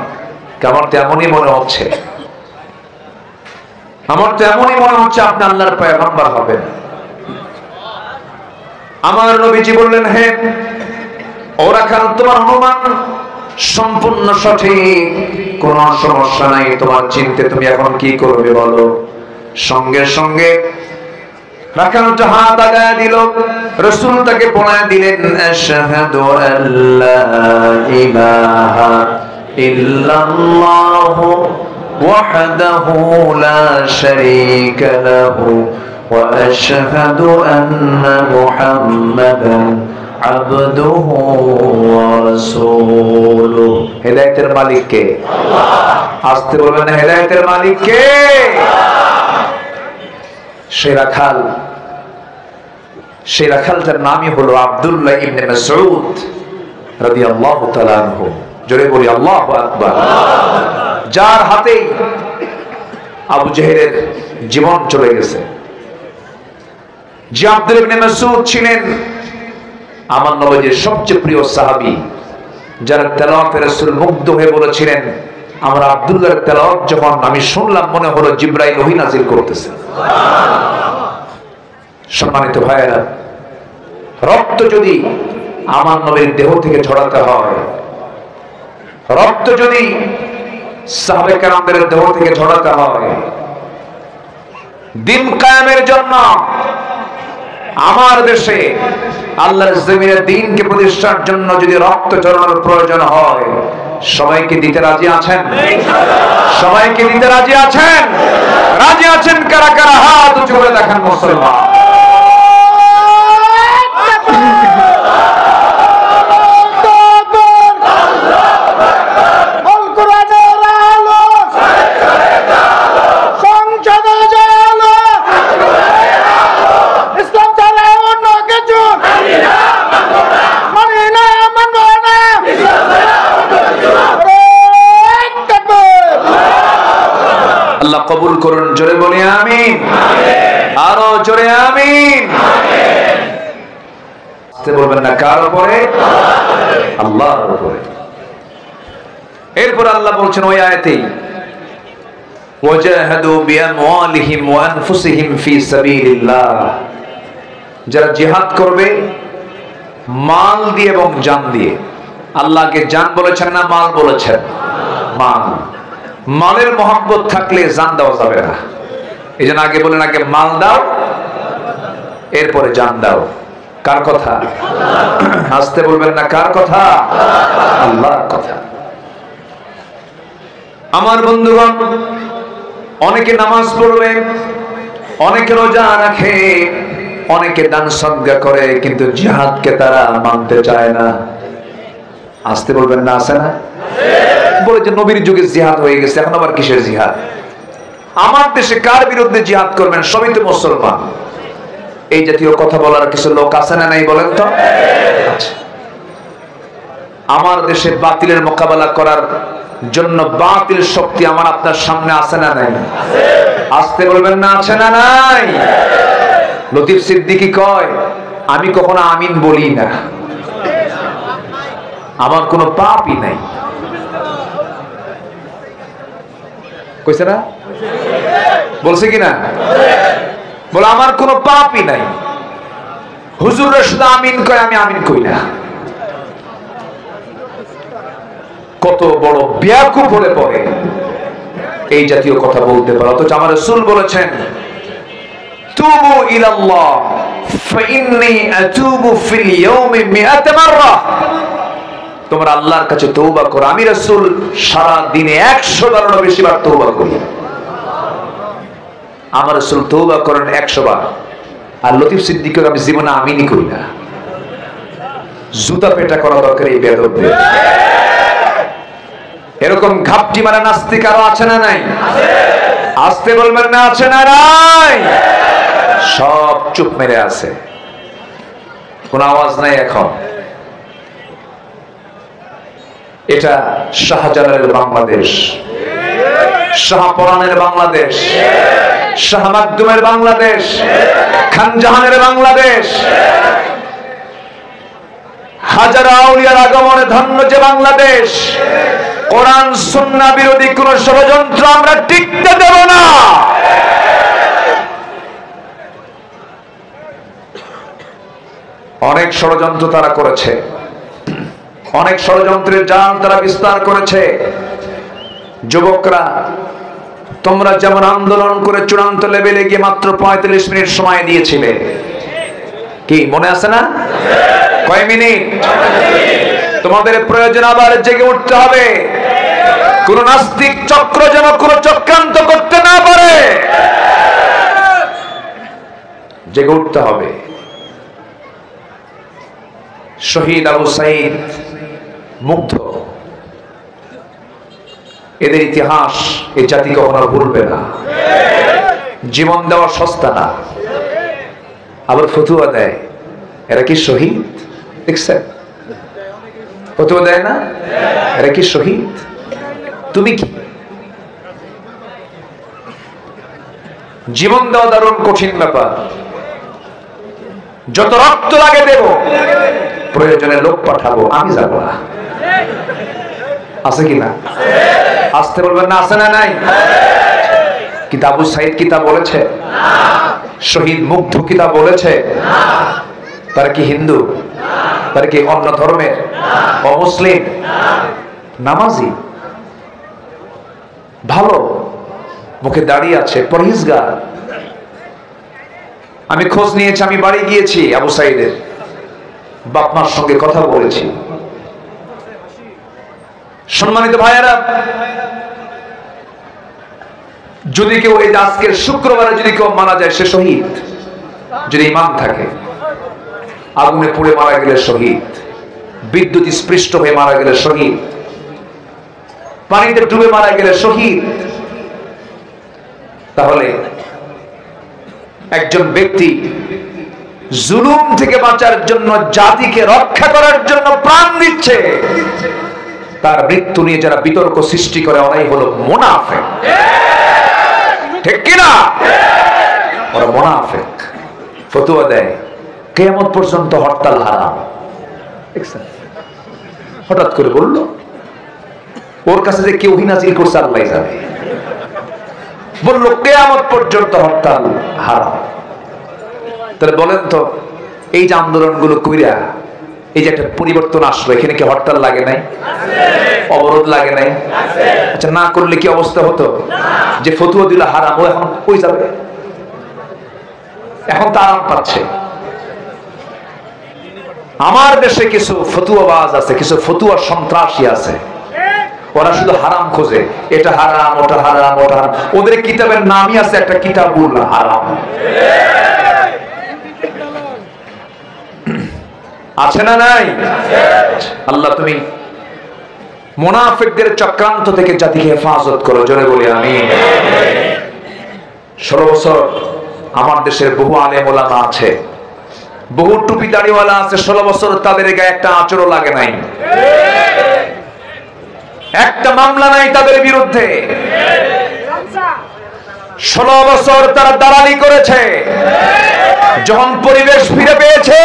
আমার তো এমনই মনে হচ্ছে, আমার তো এমনই মনে হচ্ছে আপনি আল্লাহর পয়গম্বর হবেন। আমার নবীজি বললেন, হ্যাঁ ওরা খান, তোমার অনুমান সম্পূর্ণ সঠিক, কোন সমস্যা নাই তোমার চিন্তা, তুমি এখন কি করবে বলো? সঙ্গে সঙ্গে রাখালটা হাত আগায় দিল। রাসূল তাকে পড়ায় দিলেন, আশহাদু আল্লা ইলাহা ইল্লাল্লাহু ওয়াহদাহু লা শারীকা লাহু ওয়া আশহাদু আন্না মুহাম্মাদান আবদুহু ওয়া রাসূলুহু। হেদায়েতের মালিক কে? আল্লাহ। আসতে বলবেন না, হেদায়েতের মালিক কে? সেই রাখালটার নামই হলো আব্দুল্লাহ ইবনে মাসউদ রাদিয়াল্লাহু তাআলা আনহু। জোরে বলি আল্লাহু আকবার। যার হাতেই আবু জেহেলের জীবন চলে গেছে। যে আব্দুল্লাহ ইবনে মাসউদ ছিলেন আমার নবীর সবচেয়ে প্রিয় সাহাবী, যার তেলাওয়াতে রাসূল মুগ্ধ হয়ে বলেছিলেন, আমরা আব্দুল্লাহর তেলাওয়াত যখন আমি শুনলাম মনে হলো জিবরাইল ওহী নাযিল করতেছে। সম্মানিত ভাইয়েরা, রক্ত যদি আমার নবীর দেহ থেকে ঝরাতে হয়, রক্ত যদি সাহাবে কেরামদের দেহ থেকে ঝরাতে হয়, দিন কায়েমের জন্য আমার দেশে আল্লাহর জমিনে দ্বীনকে প্রতিষ্ঠার জন্য যদি রক্ত ঝরানোর প্রয়োজন হয়, সবাইকে দিতে রাজি আছেন? সবাইকে দিতে রাজি আছেন? রাজি আছেন কারা কারা? হাত উঁচু করে দেখান মুসলমান। আল্লাহ কবুল করুন, জোরে বলি আমিন। আরো জোরে আমিন। বলবেন না কার উপরে? আল্লাহর উপরে। এরপর আল্লাহ বলছেন ওই আয়াতেই, ওয়াজাহাদু বিআমওয়ালিহিম ওয়া আনফুসিহিম ফি সাবিলিল্লাহ, যারা জিহাদ করবে মাল দিয়ে এবং জান দিয়ে। আল্লাহকে জান বলেছেন না মাল বলেছেন? মাল। মালের মহব্বত থাকলে জান দেওয়া যাবে না। এই জন্য আগে বলেন, আগে মাল দাও এরপরে জান দাও। কার কথা? আসতে বলবেন না কার কথা? আল্লাহর কথা। আমার বন্ধুগণ, অনেকে নামাজ পড়বে, অনেকে রোজা রাখে, অনেকে দান সদকা করে, কিন্তু জিহাদকে তারা মানতে চায় না। আসতে বলবেন না, আছে না? বলে যে নবীর যুগে জিহাদ হয়ে গেছে, এখন আবার কিসের জিহাদ? আমার দেশে কার বিরুদ্ধে জিহাদ করবেন? সবই তো মুসলমান। এই জাতীয় কথা বলার কিছু লোক আছে না নাই বলেন তো? আচ্ছা, আমার দেশে বাতিলের মোকাবেলা করার জন্য বাতিল শক্তি আমার আপনার সামনে আছে না নাই? আসতে বলবেন না, আছে না নাই? লতিফ সিদ্দিকী কয়, আমি কখনো আমিন বলি না, আমার কোনো পাপই নাই। কইছে না? বলছে কিনা? বলে আমার কোনো পাপই নাই। হুজুর শুধু আমিন কয়, আমি আমিন কই না। কত বড় বেয়াকুফ হলে পরে এই জাতীয় কথা বলতে পারে। অথচ আমার রাসূল বলেছেন, তুবু ইলাল্লাহ ফাইন্নী আতুবু ফিল ইয়াউমি 100 মাররা। তোমরা আল্লাহর কাছে তওবা করো, আমি রাসূল সারা দিনে 100 বারেরও বেশি বার তওবা করি। আমার রাসূল তওবা করেন 100 বার, আর লতিফ সিদ্দিকীকে আমি জীবনে আমিনই করি না। জুতা পেটা করা দরকার এই বেয়াদবদের। এরকম ঘাপটি মারা নাস্তিক আরো আছে না নাই? আসতে বলবেন না, আছে না নাই? সব চুপ মেরে আছে, কোন আওয়াজ নাই এখন। এটা শাহজালালের বাংলাদেশ, শাহপরানের বাংলাদেশ, শাহ মাকদুমের বাংলাদেশ, খান জাহানের বাংলাদেশ, হাজার আউলিয়ার আগমনে ধন্য যে বাংলাদেশ। কোরআন সুন্নাহ বিরোধী কোন ষড়যন্ত্র আমরা টিকতে দেব না। অনেক ষড়যন্ত্র তারা করেছে, অনেক ষড়যন্ত্রের জাল তারা বিস্তার করেছে। যুবকরা, তোমরা যেমন আন্দোলন করে চূড়ান্ত লেভেলে গিয়ে মাত্র 45 মিনিট সময় দিয়েছিলে, কি মনে আছে না? কয় মিনিট? তোমাদের প্রয়োজন আবার জেগে উঠতে হবে। কোন নাস্তিক চক্র যেন কোন চক্রান্ত করতে না পারে, জেগে উঠতে হবে। শহীদ আবু সাঈদ মুগ্ধ, এদের ইতিহাস এই জাতি কখনো ভুলবে না। জীবন দেওয়া সস্তা না। আবার ফতুয়া দেয়, এরা কি শহীদ? দেখছেন ফতুয়া দেয় না? এরা কি শহীদ? তুমি কি? জীবন দেওয়া দারুণ কঠিন ব্যাপার। যত রক্ত লাগে দেব, প্রয়োজনে লোক পাঠাবো, আমি যাব না। আছে কি না? আসতে বলবেন না, আছে না নাই? কিতাব আবু সাঈদ কিতাব বলেছে, শহীদ মুগ্ধ কিতাব বলেছে তারা কি হিন্দু? তারা কি অন্য ধর্মের? অমুসলিম? নামাজি, ভালো, মুখে দাঁড়িয়ে আছে, পরহেজগার। আমি খোঁজ নিয়েছি, আমি বাড়ি গিয়েছি, আবু সাঈদের বাপ মার সঙ্গে কথা বলেছি। সম্মানিত ভাইয়েরা, যদি কেউ এই আজকের শুক্রবারে যদি কেউ মারা যায়, সে শহীদ। যদি ঈমান থাকে, আগুনে পুড়ে মারা গেলে শহীদ, বিদ্যুৎ স্পৃষ্ট হয়ে মারা গেলে শহীদ, পানিতে ডুবে মারা গেলে শহীদ। তাহলে একজন ব্যক্তি জুলুম থেকে বাঁচার জন্য, জাতিকে রক্ষা করার জন্য প্রাণ দিচ্ছে, তার মৃত্যু নিয়ে যারা বিতর্ক সৃষ্টি করে, ওরাই হলো মুনাফিক। ঠিক কিনা? ওরা মুনাফিক। ফতোয়া দেয় কিয়ামত পর্যন্ত হরতাল হারাম। হঠাৎ করে বলল, ওর কাছে যে কেউ নাজিল করছে আল্লাহ জানে, বলল কিয়ামত পর্যন্ত হরতাল হারাম। তাহলে বলেন তো, এই যে আন্দোলনগুলো কইরা এই যে একটা পরিবর্তন আসলো, এখানে কি হরতাল লাগে নাই? অবরোধ লাগে নাই? আচ্ছা, না করলে কি অবস্থা হতো? যে ফতুয়া দিল হারাম, ও এখন কই যাবে? এখন তো আরাম পাচ্ছে। আমার দেশে কিছু ফতুয়াবাজ আছে, কিছু ফতুয়া সন্ত্রাসী আছে, ওরা শুধু হারাম খোঁজে, এটা হারাম, ওটা হারাম, ওটা হারাম। ওদের কিতাবের নামই আছে একটা কিতাবুল হারাম। আছে না নাই? আল্লাহ তুমি মুনাফিকদের চক্রান্ত থেকে জাতিকে হেফাজত করো, জোরে বলি আমিন। 16 বছর আমার দেশের বহু আলেম ওলামা আছে, বহু টুপি দাড়িওয়ালা আছে, 16 বছর তাদের গায়ে একটা আঁচড়ও লাগে নাই, একটা মামলা নাই তাদের বিরুদ্ধে। 16 বছর তারা দালালি করেছে, যখন পরিবেশ ফিরে পেয়েছে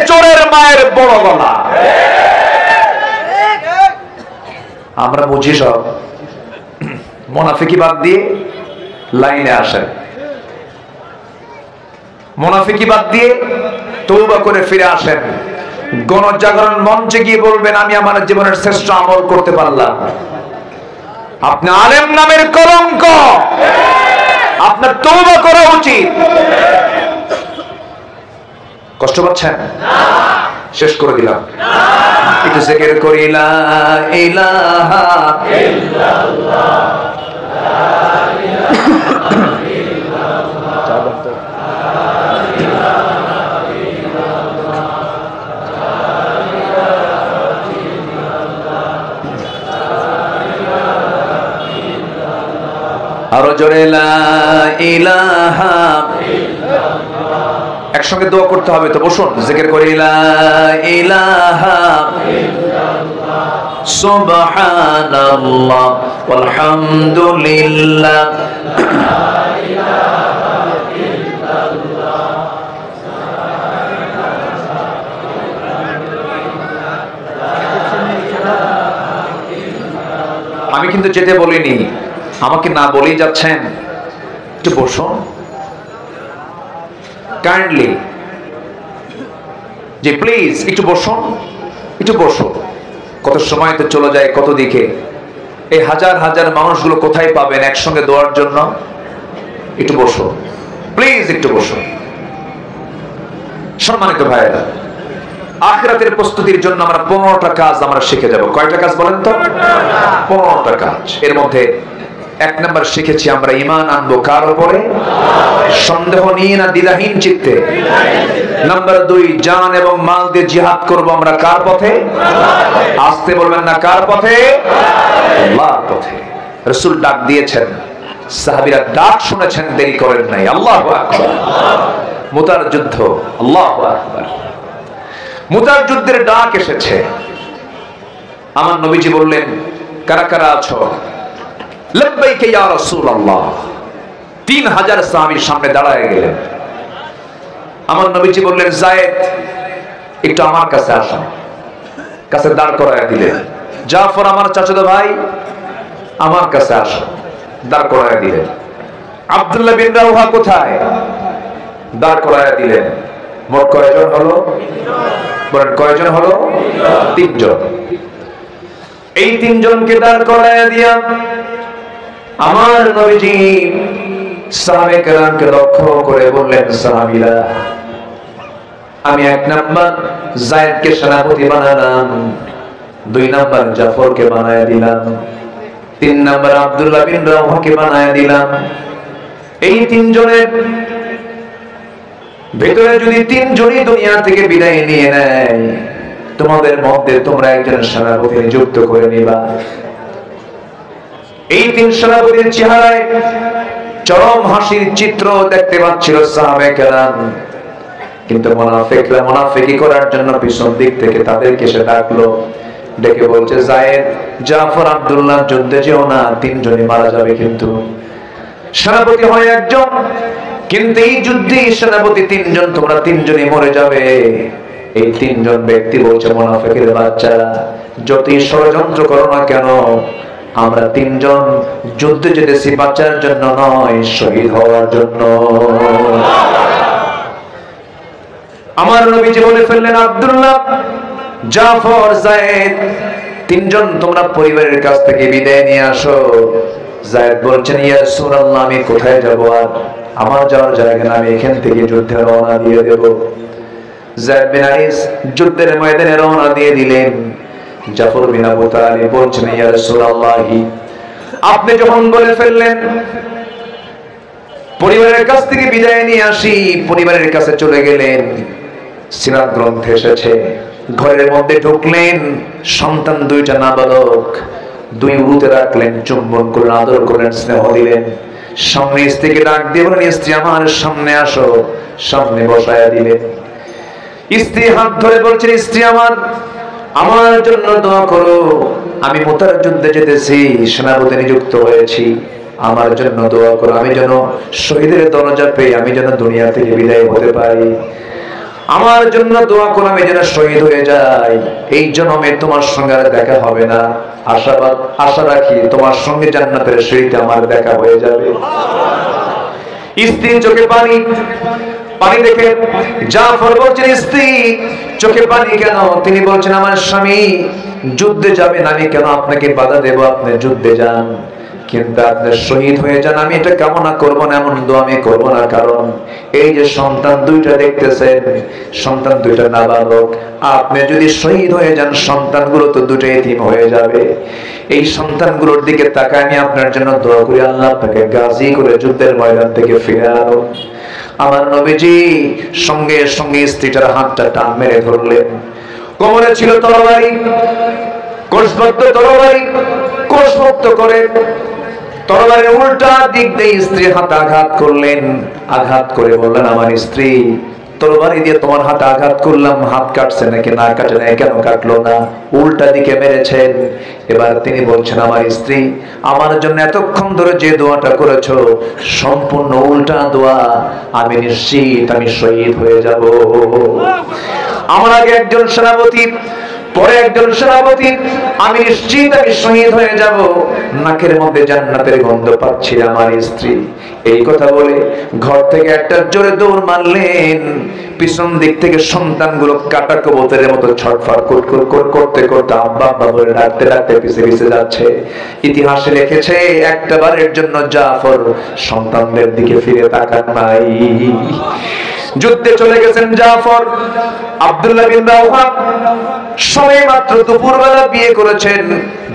চোরের মায়ের বড় গলা। আমরা বুঝি সব, মুনাফিকি বাদ দিয়ে লাইনে আসেন, মুনাফিকি বাদ দিয়ে তওবা করে ফিরে আসেন, গণজাগরণ মঞ্চে গিয়ে বলবেন আমি আমার জীবনের শ্রেষ্ঠ আমল করতে পারলাম। আপনি আলেম নামের কলঙ্ক, আপনার তওবা করা উচিত। কষ্ট পাচ্ছেন? শেষ করে দিলাম, একটু জিকির করি লা ইলাহা ইল্লাল্লাহ, আরো জোরে লা ইলাহা ইল্লাল্লাহ। একসঙ্গে দোয়া করতে হবে তো, বসুন জিকির করি লা ইলাহা ইল্লাল্লাহ সুবহানাল্লাহ ওয়ালহামদুলিল্লাহ লা ইলাহা ইল্লাল্লাহ। আমি কিন্তু যেতে বলিনি, আমাকে না বলেই যাচ্ছেন। একটু বসুন কাইন্ডলি, যে প্লিজ একটু বসুন, একটু বসুন। কত সময় তো চলে যায় কত দিকে, এই হাজার হাজার মানুষগুলো কোথায় পাবেন একসঙ্গে দোয়ার জন্য? একটু বসুন প্লিজ, একটু বসুন। সম্মানিত ভাইয়েরা, আখিরাতের প্রস্তুতির জন্য আমরা 15টা কাজ আমরা শিখে যাব। কয়টা কাজ বলেন তো? 15টা কাজ। এর মধ্যে 1 নাম্বার শিখেছি আমরা ঈমান আনবো কার উপরে? সন্দেহ নিয়ে না, দ্বিধাহীন চিত্তে। নাম্বার 2, জান এবং মাল দিয়ে জিহাদ করব আমরা কার পথে? আসতে বলবেন না, কার পথে? আল্লাহর পথে। রাসূল ডাক দিয়েছেন, সাহাবীরা ডাক শুনেছেন, দেরি করেন নাই। আল্লাহু আকবার। মুতার যুদ্ধ, আল্লাহু আকবার। মুতার যুদ্ধের ডাক এসেছে। আমার নবীজি বললেন, কারা কারা আছো? লব্বাইকা ইয়া রাসূলুল্লাহ। 3000 সাহাবীর সামনে দাঁড়ায় গেলেন। আমার নবীজি বললেন, যায়েদ একটু আমার কাছে আসো। কাছে দাঁড় করায় দিলেন। জাফর আমার চাচাতো ভাই, আমার কাছে আসো। দাঁড় করায় দিলেন। আব্দুল্লাহ বিন রাওহা কোথায়? দাঁড় করায় দিলেন। মোট কয়জন হলো? বলেন কয়জন হলো? 3 জন। এই 3 জনকে দাঁড় করায় দিয়া আমার নবীজি সাহাবে কেরামকে লক্ষ্য করে বললেন, সাহাবীরা, আমি 1 নাম্বার যায়েদকে সেনাপতি বানালাম, 2 নাম্বার জাফরকে বানায় দিলাম, 3 নাম্বার আব্দুল্লাহ বিন রাওহাকে বানায় দিলাম। এই 3 জনের ভিতরে যদি 3 জনই দুনিয়া থেকে বিদায় নিয়ে নেয়, তোমাদের মধ্যে তোমরা একজন সেনাপতি নিযুক্ত করে নিবা। এই 3 সেনাপতির চেহারায় চরম হাসির চিত্র দেখতে পাচ্ছিল সাহাবে কেরাম, কিন্তু মুনাফিকরা মুনাফিকি করার জন্য পিছন দিক থেকে তাদেরকে সে ডাকলো, ডেকে বলছে, যায়েদ, জাফর, আব্দুল্লাহ যুদ্ধে যেও না, 3 জনই মারা যাবে, কিন্তু সেনাপতি হয় একজন, কিন্তু এই যুদ্ধে সেনাপতি 3 জন, তোমরা 3 জনই মরে যাবে। এই 3 জন ব্যক্তি বলছে, মুনাফিকের বাচ্চারা, যতই ষড়যন্ত্র করো না কেন, আমরা 3 জন যুদ্ধে যেতেছি বাচ্চার জন্য নয়, শহীদ হওয়ার জন্য। আমার নবীজি বলে ফেললেন, আব্দুল্লাহ, জাফর, যায়েদ, 3 জন তোমরা পরিবারের কাছ থেকে বিদায় নিয়ে আসো। যায়েদ বলছেন, ইয়া রাসূলুল্লাহ, আমি কোথায় যাব? আর আমার যাওয়ার জায়গা না, আমি এখান থেকে যুদ্ধে রওনা দিয়ে দেব। যায়েদ বিন আইস যুদ্ধের ময়দানে রওনা দিয়ে দিলেন। জাফর বিন আবু তালিব বলছেন, ইয়া রাসূলুল্লাহ, আপনি যখন বলে ফেললেন পরিবারের কাছ থেকে বিদায় নিয়ে আসি, পরিবারের কাছে চলে গেলেন, সিরাত গ্রন্থে এসেছে ঘরের মধ্যে ঢুকলেন, সন্তান দুইটা নাবালক, দুই উরুতে রাখলেন, চুম্বন করলেন, আদর করলেন, স্নেহ দিলেন। সামনে স্ত্রীকে ডাক দিয়ে বলেন, স্ত্রী আমার সামনে আসো, সামনে বসায়া দিলেন। স্ত্রী হাত ধরে বলছেন, স্ত্রী আমার জন্য দোয়া করো, আমি মুতার যুদ্ধে যেতেছি, সেনাপতি নিযুক্ত হয়েছি, আমার জন্য দোয়া করো, আমি যেন শহীদের দরজা পেয়ে আমি যেন দুনিয়া থেকে বিদায় হতে পারি। আমার জন্য দোয়া করো, আমি যেন শহীদ হয়ে যাই, এই জন্মে তোমার সঙ্গে আর দেখা হবে না, আশা রাখি তোমার সঙ্গে জান্নাতের সিঁড়িতে আমার দেখা হয়ে যাবে। স্ত্রীর চোখে পানি দেখে জাফর বলছেন, স্ত্রী চোখে পানি কেন? তিনি বলছেন, আমার স্বামী যুদ্ধে যাবেন, আমি কেন আপনাকে বাধা দেব? আপনি যুদ্ধে যান, কিন্তু আপনি শহীদ হয়ে যান, আমি এটা কামনা করব না, এমন দোয়া আমি করব না। কারণ এই যে সন্তান দুইটা দেখতেছেন, সন্তান দুইটা নাবালক, আপনি যদি শহীদ হয়ে যান, সন্তানগুলো তো দুটো এতিম হয়ে যাবে। এই সন্তানগুলোর দিকে তাকায় আমি আপনার জন্য দোয়া করি, আল্লাহ আপনাকে গাজী করে যুদ্ধের ময়দান থেকে ফিরে আনো। আমার নবীজি সঙ্গে সঙ্গে স্ত্রীটার হাতটা টান মেরে ধরলেন। কোমরে ছিল তরবারি, কোষবদ্ধ তরবারি, কোষমুক্ত করে তরবারির উল্টা দিক দিয়ে স্ত্রী হাতে আঘাত করলেন। আঘাত করে বললেন, আমার স্ত্রী, তরবারি দিয়ে তোমার হাতে আঘাত করলাম, হাত কাটছে নাকি না কাটে নাই, কেন কাটলো না? উল্টা দিকে মেরেছেন। এবার তিনি বলছেন, আমার স্ত্রী, আমার জন্য এতক্ষণ ধরে যে দোয়াটা করেছো সম্পূর্ণ উল্টা দোয়া, আমি নিশ্চিত আমি শহীদ হয়ে যাব। আমার আগে একজন সেনাপতি, পরে একজন সেনাপতি, আমি নিশ্চিত আমি শহীদ হয়ে যাব, নাকের মধ্যে জান্নাতের গন্ধ পাচ্ছি আমার স্ত্রী। এই কথা বলে ঘর থেকে একটা জোরে দৌড় মারলেন। পিছন দিক থেকে সন্তানগুলো কাটা কবুতরের মতো ছটফট করতে করতে আব্বা আব্বা বলে ডাকতে ডাকতে পিছে পিছে যাচ্ছে। ইতিহাসে লিখেছে, একটা বারের জন্য জাফর সন্তানদের দিকে ফিরে তাকান নাই। যুদ্ধে চলে গেছেন জাফর। আব্দুল্লাহ বিন রাওহা সবে মাত্র দুপুরবেলা বিয়ে করেছেন,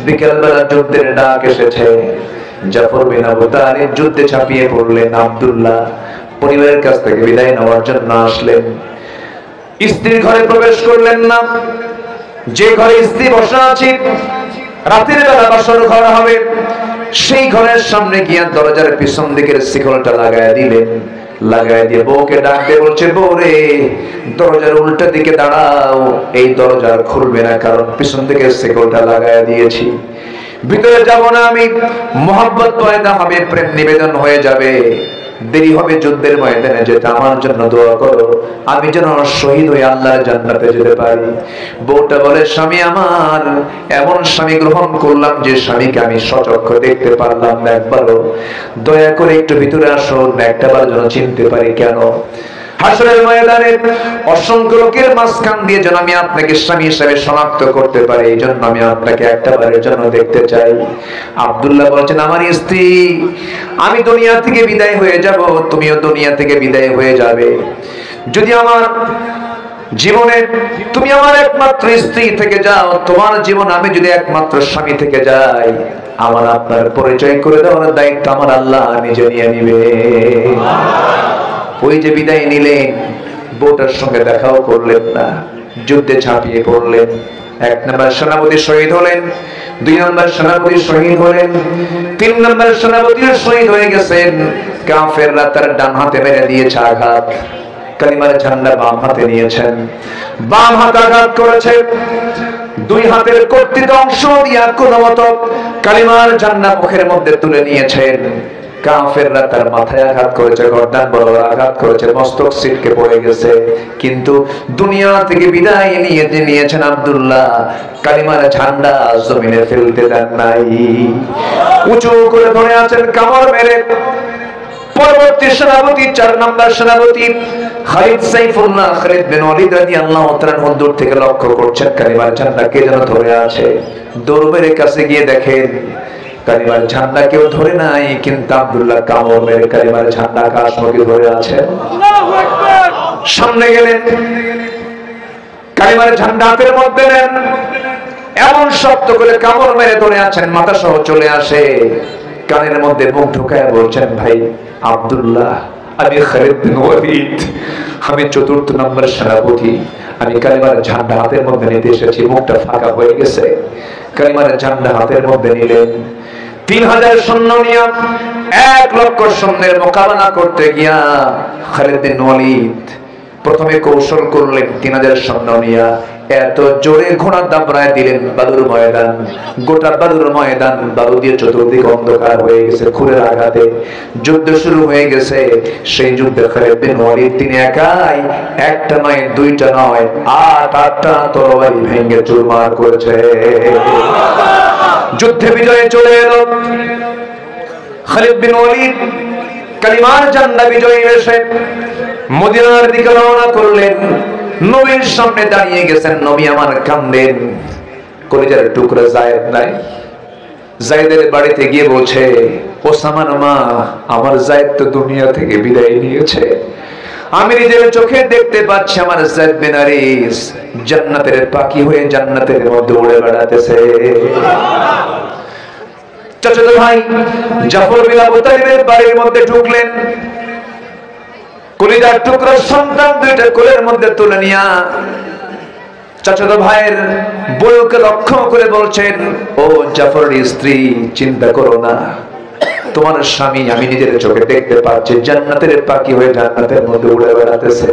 বিকেলবেলা যুদ্ধের ডাক এসেছে। জাফর বিন আবু তালিব যুদ্ধে ঝাঁপিয়ে পড়লেন। আব্দুল্লাহ পরিবারের কাছ থেকে বিদায় নেওয়ার জন্য আসলেন। স্ত্রীর ঘরে প্রবেশ করলেন না। যে ঘরে স্ত্রী বসা আছে, রাতের বেলা বাসর ঘর হবে, সেই ঘরের সামনে গিয়ে দরজার পিছন দিকের শিকলটা লাগায় দিলেন। লাগাই দিয়ে বউকে ডাক দিয়ে বলছে, বউ রে, দরজার উল্টা দিকে দাঁড়াও, এই দরজা খুলবে না, কারণ পিছন থেকে শিকলটা লাগাই দিয়েছি। ভিতরে যাব না আমি, মোহাব্বত পয়দা হবে, প্রেম নিবেদন হয়ে যাবে, দেরি হবে যুদ্ধের ময়দানে যেতে, আমার জন্য দোয়া করো, আমি যেন শহীদ হয়ে আল্লাহর জান্নাতে যেতে পারি। বউটা বলে, স্বামী আমার, এমন স্বামী গ্রহণ করলাম যে স্বামীকে আমি সচক্ষে দেখতে পারলাম না একবারও, দয়া করে একটু ভিতরে আসুন, একটাবার যেন চিনতে পারি। কেন? হাসরের ময়দানে অসংখ্য লোকের মাঝখান দিয়ে যেন আমি আপনাকে স্বামী হিসেবে শনাক্ত করতে পারি, এই জন্য আমি আপনাকে একটাবারের জন্য দেখতে চাই। আব্দুল্লাহ বলছেন, আমার স্ত্রী, আমি দুনিয়া থেকে বিদায় হয়ে যাব, তুমিও দুনিয়া থেকে বিদায় হয়ে যাবে। যদি আমার জীবনে তুমি আমার একমাত্র স্ত্রী থেকে যাও, তোমার জীবন আমি যদি একমাত্র স্বামী থেকে যাই, আমার আপনার পরিচয় করে দেওয়ার দায়িত্ব আমার আল্লাহ নিজে নিয়ে নিবে। ওই যে বিদায় নিলেন, বউটার সঙ্গে দেখাও করলেন না, যুদ্ধে ঝাঁপিয়ে পড়লেন। এক নম্বর সেনাপতি শহীদ হলেন, দুই নম্বর সেনাপতি শহীদ হলেন, তিন নম্বর সেনাপতিও শহীদ হয়ে গেছেন। কাফেররা তার ডান হাতে মেরে দিয়েছে আঘাত, কালিমার ঝান্ডা বাম হাতে নিয়েছেন, বাম হাত আঘাত করেছে, দুই হাতের কর্তৃত অংশ দিয়া কোনো মতো কালিমার ঝান্ডা মুখের মধ্যে তুলে নিয়েছেন। কাফেররা তার মাথায় আঘাত করেছে, গর্দান বড় আঘাত করেছে, মস্তক ছিটকে পড়ে গেছে, কিন্তু দুনিয়া থেকে বিদায় নিয়েছেন আব্দুল্লাহ, কালিমার ঝান্ডা জমিনে ফেলতে দেন নাই, উঁচু করে ধরে আছেন কামড় মেরে। পরবর্তী সেনাপতি, 4 নম্বর সেনাপতি খালিদ সাইফুল্লাহ খালিদ বিন ওয়ালিদ রাদিয়াল্লাহু তাআলা দূর থেকে লক্ষ্য করছেন কালিমার ঝান্ডা কে যেন ধরে আছে। দৌড় মেরে কাছে গিয়ে দেখেন কালিমার ঝান্ডা কেউ ধরে নাই, কিন্তু আব্দুল্লাহ কামড় মেরে কালিমার ঝান্ডা আকাশমুখী ধরে আছে। সামনে গেলেন, কালিমার ঝান্ডা হাতের মধ্যে নেন, এমন শব্দ করে কামড় মেরে ধরে আছেন, মাথা সহ চলে আসে, কানের মধ্যে মুখ ঢুকায় বলছেন, ভাই আব্দুল্লাহ, আমি খালিদ বিন ওয়ালিদ, আমি ৪র্থ নম্বর সেনাপতি, আমি কালিমার ঝান্ডা হাতের মধ্যে নিতে এসেছি। মুখটা ফাঁকা হয়ে গেছে, কালিমার ঝান্ডা হাতের মধ্যে নিলেন। ৩০০০ সৈন্য নিয়ে ১,০০,০০০ সৈন্যের মোকাবেলা করতে গিয়া খালিদ বিন ওয়ালিদ প্রথমে কৌশল করলেন। ৩০০০ সৈন্য নিয়ে এত জোরে ঘোড়া দাবড়ায় দিলেন বালুর ময়দান, গোটা বালুর ময়দান বালু দিয়ে চতুর্দিকে অন্ধকার হয়ে গেছে। খুরের আঘাতে যুদ্ধ শুরু হয়ে গেছে। সেই যুদ্ধে খালিদ বিন ওয়ালিদ তিনি একাই, একটা নয়, দুইটা নয়, ৮টা তরবারি ভেঙে চুরমার করেছে। যুদ্ধে বিজয়ে চলে এলো খালিদ বিন ওয়ালিদ। কালিমার ঝান্ডা বিজয়ী এসে মদিনার দিকে রওনা করলেন। নবীর সামনে দাঁড়িয়ে গেছেন। নবী আমার কান্দেন, কলিজার টুকরা যায়েদ নাই। যায়েদের বাড়িতে গিয়ে বলছে, ওসামার মা, আমার যায়েদ তো দুনিয়া থেকে বিদায় নিয়েছে। আমি নিজের চোখে দেখতে পাচ্ছি আমার যায়েদ বিন হারিস জান্নাতের পাখি হয়ে জান্নাতের মধ্যে উড়ে বেড়াতেছে। চাচাতো ভাই জাফর বিন আবু তালিবের বাড়ির মধ্যে ঢুকলেন। কলিজার টুকরা সন্তান দুইটা কোলের মধ্যে তুলে নিয়া চাচাতো ভাইয়ের বউকে লক্ষ্য করে বলছেন, ও জাফরের স্ত্রী, চিন্তা করো না, তোমার স্বামী আমি নিজের চোখে দেখতে পাচ্ছি জান্নাতের পাখি হয়ে জান্নাতের মধ্যে উড়ে বেড়াতেছে।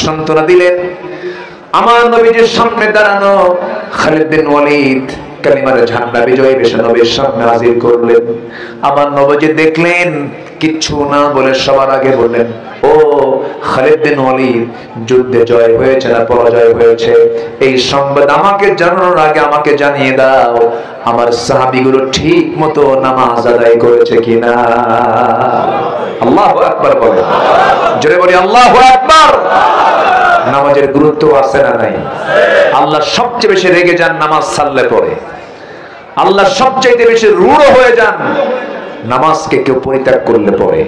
সান্ত্বনা দিলেন। আমার নবীজির সামনে দাঁড়ানো খালিদ বিন ওয়ালিদ কালিমার ঝান্ডা বিজয়ী বেশে নবীর সামনে হাজির করলেন। আমার নবীজি দেখলেন, কিচ্ছু না বলে সবার আগে বললেন, ও খালিদ বিন ওয়ালিদ, যুদ্ধে জয় হয়েছে না পরাজয় হয়েছে এই সংবাদ আমাকে জানানোর আগে আমাকে জানিয়ে দাও, আমার সাহাবীগুলো ঠিক মতো নামাজ আদায় করেছে কিনা। আল্লাহু আকবার বলে, জোরে বলি আল্লাহু আকবার। নামাজের গুরুত্ব আছে না নাই? আল্লাহ সবচেয়ে বেশি রেগে যান নামাজ ছাড়লে পরে। আল্লাহ সবচেয়ে বেশি রূঢ় হয়ে যান নামাজকে কেউ পরিত্যাগ করলে পরে।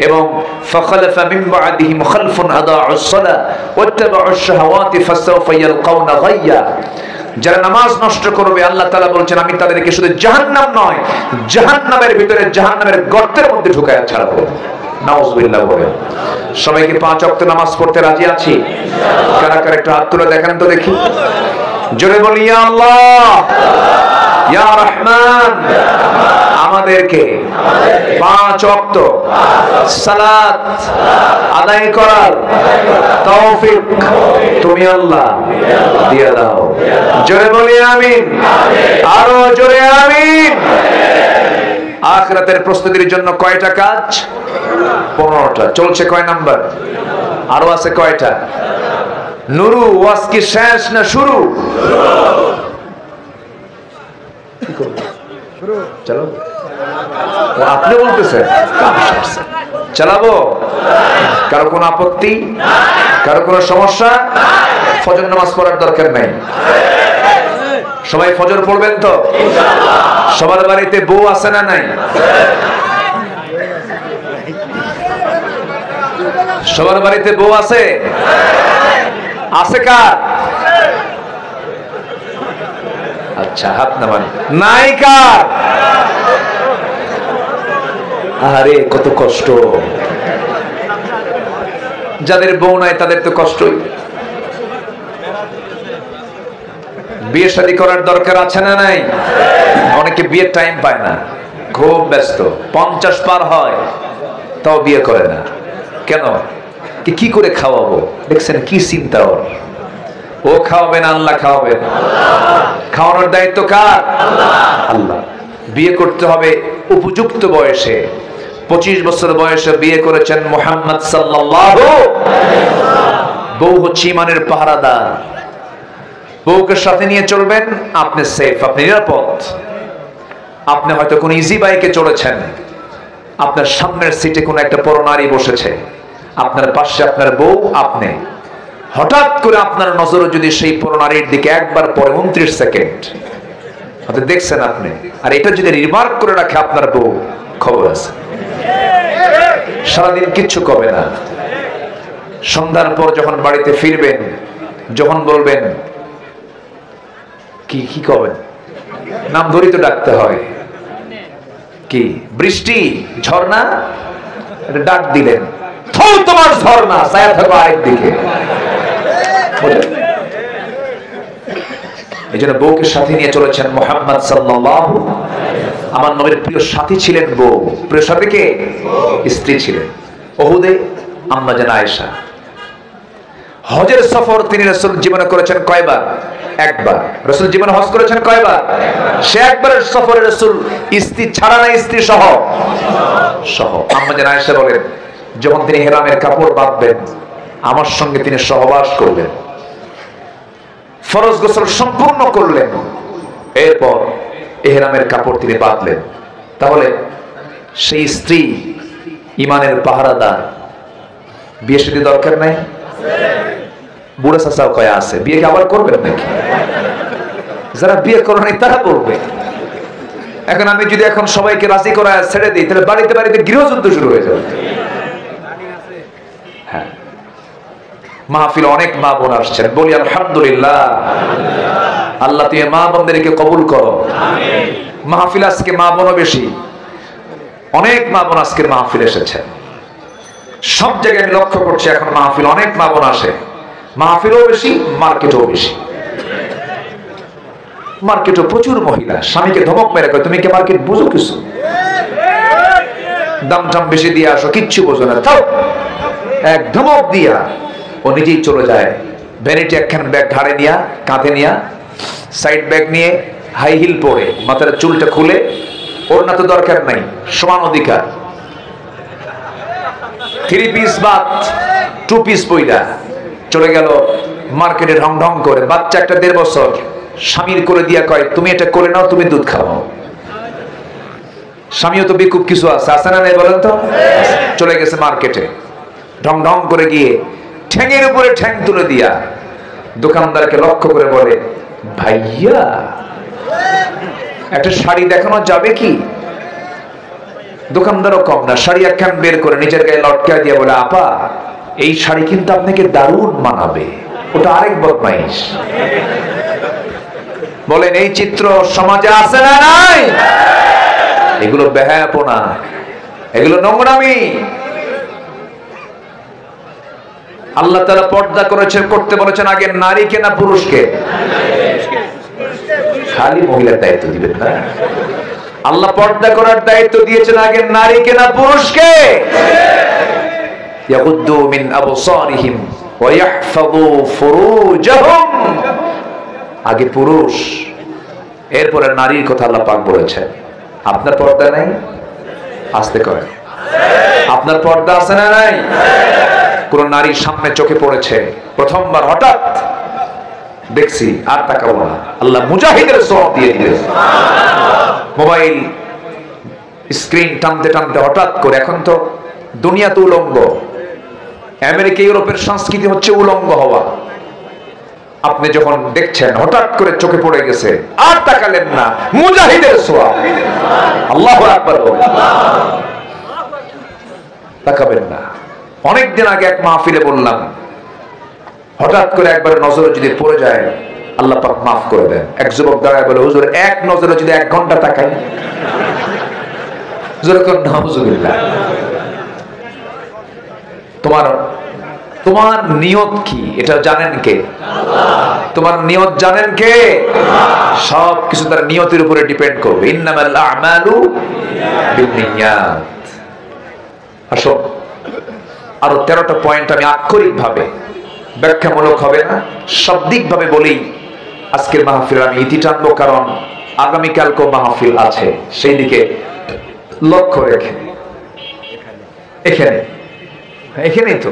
এবং ফাখালাফা মিন বা'দিহিম খালফুন আদাউস সালাহ ওয়াত্তাবাউশ শাহাওয়াতি ফাসাওফা ইয়ালকাউনা গায়্যা। যারা নামাজ নষ্ট করবে আল্লাহ তাআলা বলছেন আমি তাদেরকে শুধু জাহান্নাম নয়, জাহান্নামের ভিতরে জাহান্নামের গর্তের মধ্যে ঢুকায়া ছাড়বো। নাউযুবিল্লাহ বলে। সবাইকে 5 ওয়াক্ত নামাজ পড়তে রাজি আছি? কারা কারা একটু হাত তুলে দেখান তো দেখি। জোরে বলি ইয়া আল্লাহ, ইয়া রহমান। আমাদেরকে 5 ওয়াক্ত সালাত আদায় করার তৌফিক তুমি আল্লাহ দিয়ে দাও। জোরে বলি আমিন, আরো জোরে আমিন। আখিরাতের প্রস্তুতির জন্য কয়টা কাজ? 15টা। চলছে কয় নাম্বার? আরো আছে কয়টা? নুরু ওয়াজ কি শেষ না শুরু? চলো, আপনি বলতেছেন চালাবো? কারো কোনো আপত্তি? কারো কোনো সমস্যা? ফজর নামাজ পড়ার দরকার নাই। সবাই ফজর পড়বেন তো? সবার বাড়িতে বউ আছে না নাই? সবার বাড়িতে বউ আছে? আছে কার? আচ্ছা, হাত নামান। নাই কার? আরে কত কষ্ট। যাদের বউ নাই তাদের তো কষ্টই। বিয়ে শাদী করার দরকার আছে না নাই? অনেকে বিয়ের টাইম পায় না, খুব ব্যস্ত। 50 পার হয় তাও বিয়ে করে না। কেন? কি করে খাওয়াবো? দেখছেন কি চিন্তা ওর। ও খাওয়াবেন, আল্লাহ খাওয়াবেন। খাওয়ানোর দায়িত্ব কার? আল্লাহ। বিয়ে করতে হবে উপযুক্ত বয়সে। 25 বছর বয়সে বিয়ে করেছেন মুহাম্মদ সাল্লাল্লাহু আলাইহি ওয়াসাল্লাম। বউ হচ্ছে ঈমানের পাহারাদার। বউকে সাথে নিয়ে চলবেন, আপনি সেফ, আপনি নিরাপদ। আপনি হয়তো কোন ইজি বাইকে চড়েছেন, আপনার সামনের সিটে কোন একটা পরনারী বসেছে, আপনার পাশে আপনার বউ, আপনি হঠাৎ করে আপনার নজরে যদি সেই পরনারীর দিকে একবার পরে 29 সেকেন্ড হয়তো দেখছেন আপনি, আর এটা যদি রিমার্ক করে রাখে আপনার বউ, খবর আছে। সারাদিন কিচ্ছু করবে না। সন্ধ্যার পর যখন বাড়িতে ফিরবেন, যখন বলবেন কি কি কবেন? নাম ধরেই তো ডাকতে হয়। কি বৃষ্টি, ঝর্ণা? ডাক দিলেন, থৌ তোমার ঝর্ণা, ছায়া থাকো আরেকদিকে। এই জন্য বউকে সাথে নিয়ে চলেছেন মুহাম্মদ সাল্লাল্লাহু। আমার নবীর প্রিয় সাথী ছিলেন বউ। প্রিয় সাথী কে? স্ত্রী ছিলেন। উহুদে আম্মা জান আয়েশা। হজের সফর তিনি রাসূল জীবনে করেছেন কয়বার? একবার। রাসূল জীবনে হজ করেছেন কয়বার? সে একবারের সফরে রাসূল স্ত্রী ছাড়া না স্ত্রী সহ সহ। আম্মা জান আয়েশা বলেন, যখন তিনি ইহরামের কাপড় বাঁধবেন আমার সঙ্গে তিনি সহবাস করলেন, ফরজ গোসল সম্পূর্ণ করলেন, এরপর ইহরামের কাপড় তিনি বাঁধলেন। তাহলে সেই স্ত্রী ইমানের পাহারাদার, বিয়ে শাদী দরকার নাই? বুড়া চাচাও কয়া আছে, বিয়ে কি আবার করবেন নাকি? যারা বিয়ে করে নাই তারা করবে। এখন আমি যদি এখন সবাইকে রাজি করায় ছেড়ে দিই, তাহলে বাড়িতে বাড়িতে গৃহযুদ্ধ শুরু হয়ে যাবে। হ্যাঁ, মাহফিল অনেক মা বোন আসছেন, বলি আলহামদুলিল্লাহ। আল্লাহ তুমি মা বোনদেরকে কবুল করো। মাহফিল আজকে মা বোনও বেশি, অনেক মা বোন আজকের মাহফিল এসেছে। সব জায়গায় আমি লক্ষ্য করছি এখন মাহফিল অনেক মা বোন আসে। মাহফিলও বেশি, মার্কেটও বেশি। মার্কেটও প্রচুর মহিলা স্বামীকে ধমক মেরে কয়, তুমি কি মার্কেট বুঝো কিছু? দাম টাম বেশি দিয়ে আসো, কিচ্ছু বোঝো না, তাও এক ধমক দিয়া ও নিজেই চলে যায়। ভ্যানিটি একখান ব্যাগ ঘাড়ে নিয়া, কাঁধে নিয়া, সাইড ব্যাগ নিয়ে, হাই হিল পরে, মাথার চুলটা খুলে, ওর না তো দরকার নাই, সমান অধিকার, 3 পিস বাদ 2 পিস পইরা চলে গেল মার্কেটে ঢং ঢং করে। বাচ্চা একটা 1.5 বছর স্বামীর করে দিয়া কয়, তুমি এটা করে নাও, তুমি দুধ খাও। স্বামীও তো বিকুপ কিছু আছে, আছে না নাই বলেন তো? চলে গেছে মার্কেটে, ঢং ঢং করে গিয়ে ঠ্যাঙের উপরে ঠ্যাং তুলে দিয়া দোকানদারকে লক্ষ্য করে বলে, ভাইয়া একটা শাড়ি দেখানো যাবে কি? দোকানদারও কম না, শাড়ি একখান বের করে নিজের গায়ে লটকা দিয়ে বলে, আপা এই শাড়ি কিন্তু আপনাকে দারুণ মানাবে। ওটা আরেক বদমাইশ। বলেন এই চিত্র সমাজে আছে না নাই? এগুলো বেহায়াপনা, এগুলো নোংরামি। আল্লাহ তাআলা পর্দা করেছেন, করতে বলেছেন আগে নারীকে না পুরুষকে? খালি মহিলার দায়িত্ব দিবেন না, আল্লাহ পর্দা করার দায়িত্ব দিয়েছেন আগে নারীকে না পুরুষকে? ইয়াগুদ্দু মিন আবসারিহিম ওয়া ইয়াহফাযু ফুরুজাহুম। আগে পুরুষ, এরপরে নারীর কথা আল্লাহ পাক বলেছেন। আপনার পর্দা নাই? আস্তে করে, আপনার পর্দা আছে না নাই? কোন নারীর সামনে চোখে পড়েছে, প্রথমবার হঠাৎ দেখছি, আর তাকাবো না, আল্লাহ মুজাহিদের সওয়াব দিয়ে দিলেন। মোবাইল স্ক্রিন টানতে টানতে হঠাৎ করে, এখন তো দুনিয়া তো উলঙ্গ, আমেরিকা ইউরোপের সংস্কৃতি হচ্ছে উলঙ্গ হওয়া। আপনি যখন দেখছেন হঠাৎ করে চোখে পড়ে গেছে, আর তাকালেন না, মুজাহিদের সওয়াব। আল্লাহু আকবার, তাকাবেন না। অনেকদিন আগে এক মাহফিলে বললাম, হঠাৎ করে একবার নজরে যদি পড়ে যায় আল্লাহ পাক মাফ করে দেন। এক যুবক দাঁড়ায় বলে, হুজুর এক নজরে যদি 1 ঘন্টা তাকাই? যেরকম নাউজুবিল্লাহ। তোমার নিয়ত কি এটা জানেন কে? তোমার নিয়ত জানেন কে? সব কিছু তার নিয়তের উপরে ডিপেন্ড করবে। ইন্নামাল আ'মালু বিন্নিয়াত। আসো, আরো 13টা পয়েন্ট আমি আক্ষরিক ভাবে, ব্যাখ্যামূলক হবে না, শাব্দিক ভাবে বলেই আজকের মাহফিল আমি ইতি টানবো, কারণ আগামীকালকেও মাহফিল আছে, সেই দিকে লক্ষ্য রেখে। এখানেই তো,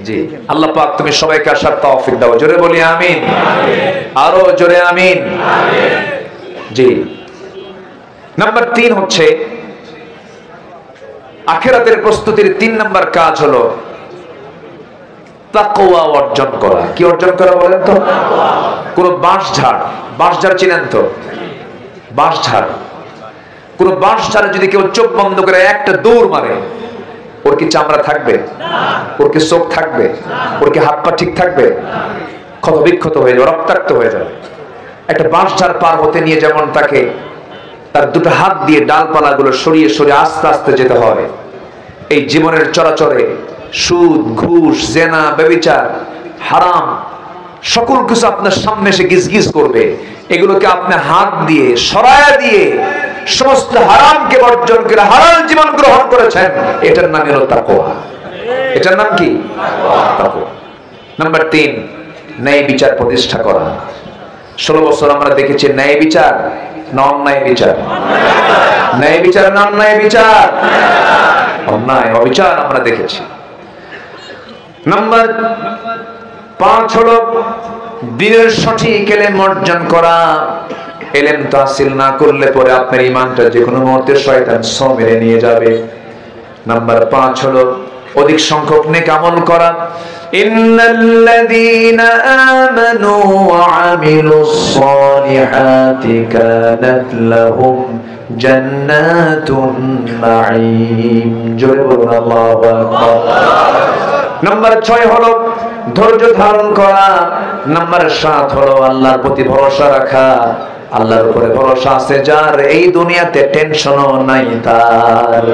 জি। আল্লাহ পাক তুমি সবাইকে আসার তৌফিক দাও, জোরে বলি আমিন, আরো জোরে আমিন। জি, নাম্বার 3 হচ্ছে আখিরাতের প্রস্তুতির 3 নাম্বার কাজ হলো তাকওয়া অর্জন করা। কি অর্জন করা বলেন তো? কোন বাঁশঝাড় চিনেন তো? বাঁশঝাড়, কোন বাঁশঝাড়ে যদি কেউ চোখ বন্ধ করে একটা দৌড় মারে, ওর কি চামড়া থাকবে? ওর কি চোখ থাকবে? ওর কি হাত পা ঠিক থাকবে? ক্ষত বিক্ষত হয়ে যাবে, রক্তাক্ত হয়ে যাবে। একটা বাঁশঝাড় পার হতে নিয়ে যেমন তাকে তার দুটো হাত দিয়ে ডালপালাগুলো সরিয়ে সরিয়ে আস্তে আস্তে যেতে হয়, এই জীবনের চরাচরে সুদ, ঘুষ, জেনা, ব্যভিচার, হারাম সকল কিছু আপনার সামনে এসে গিজগিজ করবে। এগুলোকে আপনি হাত দিয়ে সরায়া দিয়ে সমস্ত হারামকে বর্জন করে হালাল জীবন গ্রহণ করেছেন, এটার নাম হলো তাকওয়া। এটার নাম কি? তাকওয়া। নাম্বার 3, ন্যায় বিচার প্রতিষ্ঠা করা। 16 বছর আমরা দেখেছি ন্যায় বিচার না অন্যায় বিচার? ন্যায় বিচার না অন্যায় বিচার? অন্যায়, অবিচার আমরা দেখেছি। নাম্বার 5 হলো দিনের সঠিক ইলম অর্জন করা। ইলম তাহসিল না করলে পরে আপনার ঈমানটা যে কোনো মুহূর্তে শয়তান ছো মেরে নিয়ে যাবে। নাম্বার 5 হলো অধিক সংখ্যক নেক আমল করা। ইন্নাল্লাযীনা আমানু ওয়া আমিলুস সালিহাতি কানাত লাহুম জান্নাতুন নাঈম। জোরে বলুন আল্লাহু আকবার। নাম্বার 6 হলো ধৈর্য ধারণ করা। নাম্বার 7 হলো আল্লাহর প্রতি ভরসা রাখা। আল্লাহর উপরে ভরসা আছে যার, এই দুনিয়াতে টেনশনও নাই তার।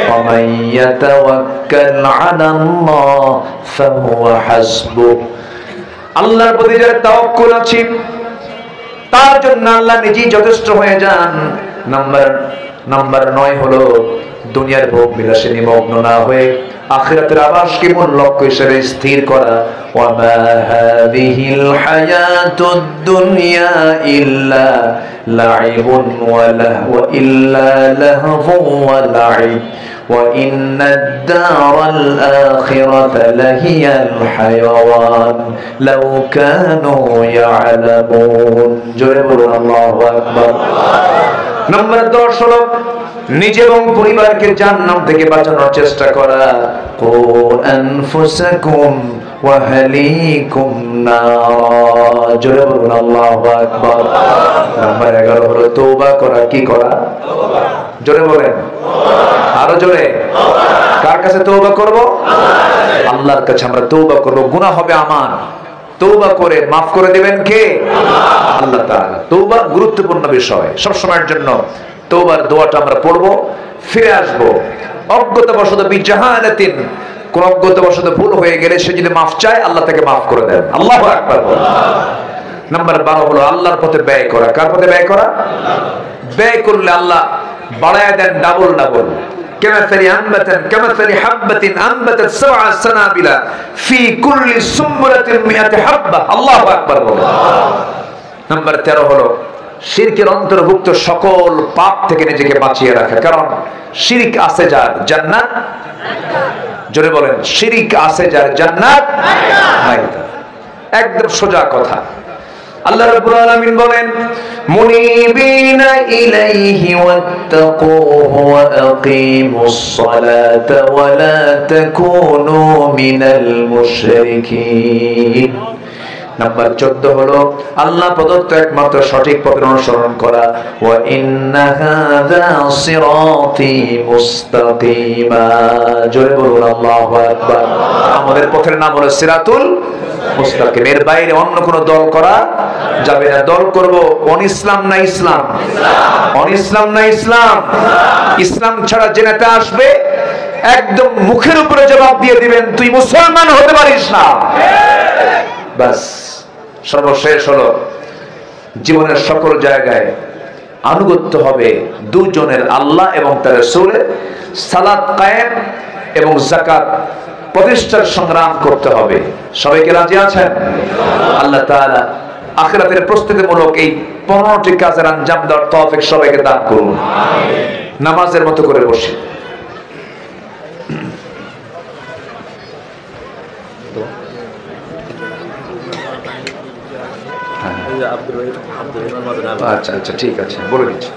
ওয়ামাইয়াতাওয়াক্কাল আলাল্লাহ ফাহুয়া হাসবুহ। আল্লাহর প্রতি যার তাওয়াক্কুল আছে তার জন্য আল্লাহ নিজেই যথেষ্ট হয়ে যান। নাম্বার 9 হলো দুনিয়ার ভোগ বিলাসে নিমগ্ন না হয়ে আখিরাতের আবাসকে মূল লক্ষ্য হিসেবে স্থির করা। ওয়ামা হাযিহিল হায়াতুদ দুনিয়া ইল্লা লাইবুন ওয়া লাহওয়া ইল্লা লাহওয়া ওয়া লাইব ওয়া ইন্নাদ দারাল আখিরাতা লাহিয়াল হায়াওয়ান লাউ কানু ইয়ালামুন। জোরে বলুন আল্লাহু আকবার। নাম্বার 10 হলো নিজে এবং পরিবারকে জাহান্নাম থেকে বাঁচানোর চেষ্টা করা। কু আনফুসাকুম ওয়া আহলিকুম নার। জোরে বলুন আল্লাহু আকবার। নাম্বার 11 হলো তওবা করা। কি করা? জোরে বলেন, আরো জোরে। কার কাছে তওবা করব? আল্লাহর কাছে আমরা তওবা করব। গুনাহ হবে আমার, তওবা করে মাফ করে দিবেন কে? আল্লাহ তাআলা। তওবা গুরুত্বপূর্ণ বিষয়। সব সময়ের জন্য তওবার দোয়াটা আমরা পড়ব, ফিরে আসব। অজ্ঞতাবশত বিজাহালাতিন, কোন অজ্ঞতাবশত ভুল হয়ে গেলে সে যদি মাফ চায় আল্লাহ তাকে মাফ করে দেন। আল্লাহু আকবার। নাম্বার 12 হলো আল্লাহর পথে ব্যয় করা। কার পথে ব্যয় করা? ব্যয় করলে আল্লাহ বাড়ায় দেন ডাবল ডাবল। كمثل حبة أنبتت 7 سنابل في كل سنبلة 100 حبة। আল্লাহু আকবার। নাম্বার 13 হলো শিরকের অন্তর্ভুক্ত সকল পাপ থেকে নিজেকে বাঁচিয়ে রাখা। কারণ শিরক আছে যার, জান্নাত। জোরে বলেন, শিরক আছে যার, জান্নাত নাই। একদম সোজা কথা। আল্লাহ রাব্বুল আলামিন বলেন, মুনিবিনা ইলাইহি ওয়াত্তাকুহু ওয়া আকিমুস সালাতা ওয়া লা তাকুনু মিনাল মুশরিকিন। নাম্বার 14 হলো আল্লাহ প্রদত্ত একমাত্র সঠিক পথের অনুসরণ করা। ওয়া ইন্না হাযা সিরাতি মুস্তাকিমা। জোরে বলুন আল্লাহু আকবার। আমাদের পথের নাম হলো সিরাতুল মুস্তাকিম। এর বাইরে অন্য কোন দল করা যাবে না। দল করব অন ইসলাম না ইসলাম? অন ইসলাম না ইসলাম? ইসলাম ছাড়া যে নেতা আসবে একদম মুখের উপরে জবাব দিয়ে দিবেন, তুই মুসলমান হতে পারিস না। বাস। সর্বশেষ হলো জীবনের সকল জায়গায় আনুগত্য হবে দুজনের, আল্লাহ এবং তার রাসূলের। সালাত কায়েম এবং যাকাত প্রতিষ্ঠার সংগ্রাম করতে হবে। সবাইকে রাজি আছেন? আল্লাহ তাআলা আখিরাতের প্রস্তুতিমূলক এই 15টি কাজের আঞ্জাম দেওয়ার তৌফিক সবাইকে দান করুন। নামাজের মতো করে বসে আচ্ছা আচ্ছা ঠিক আছে, বলে দিচ্ছি।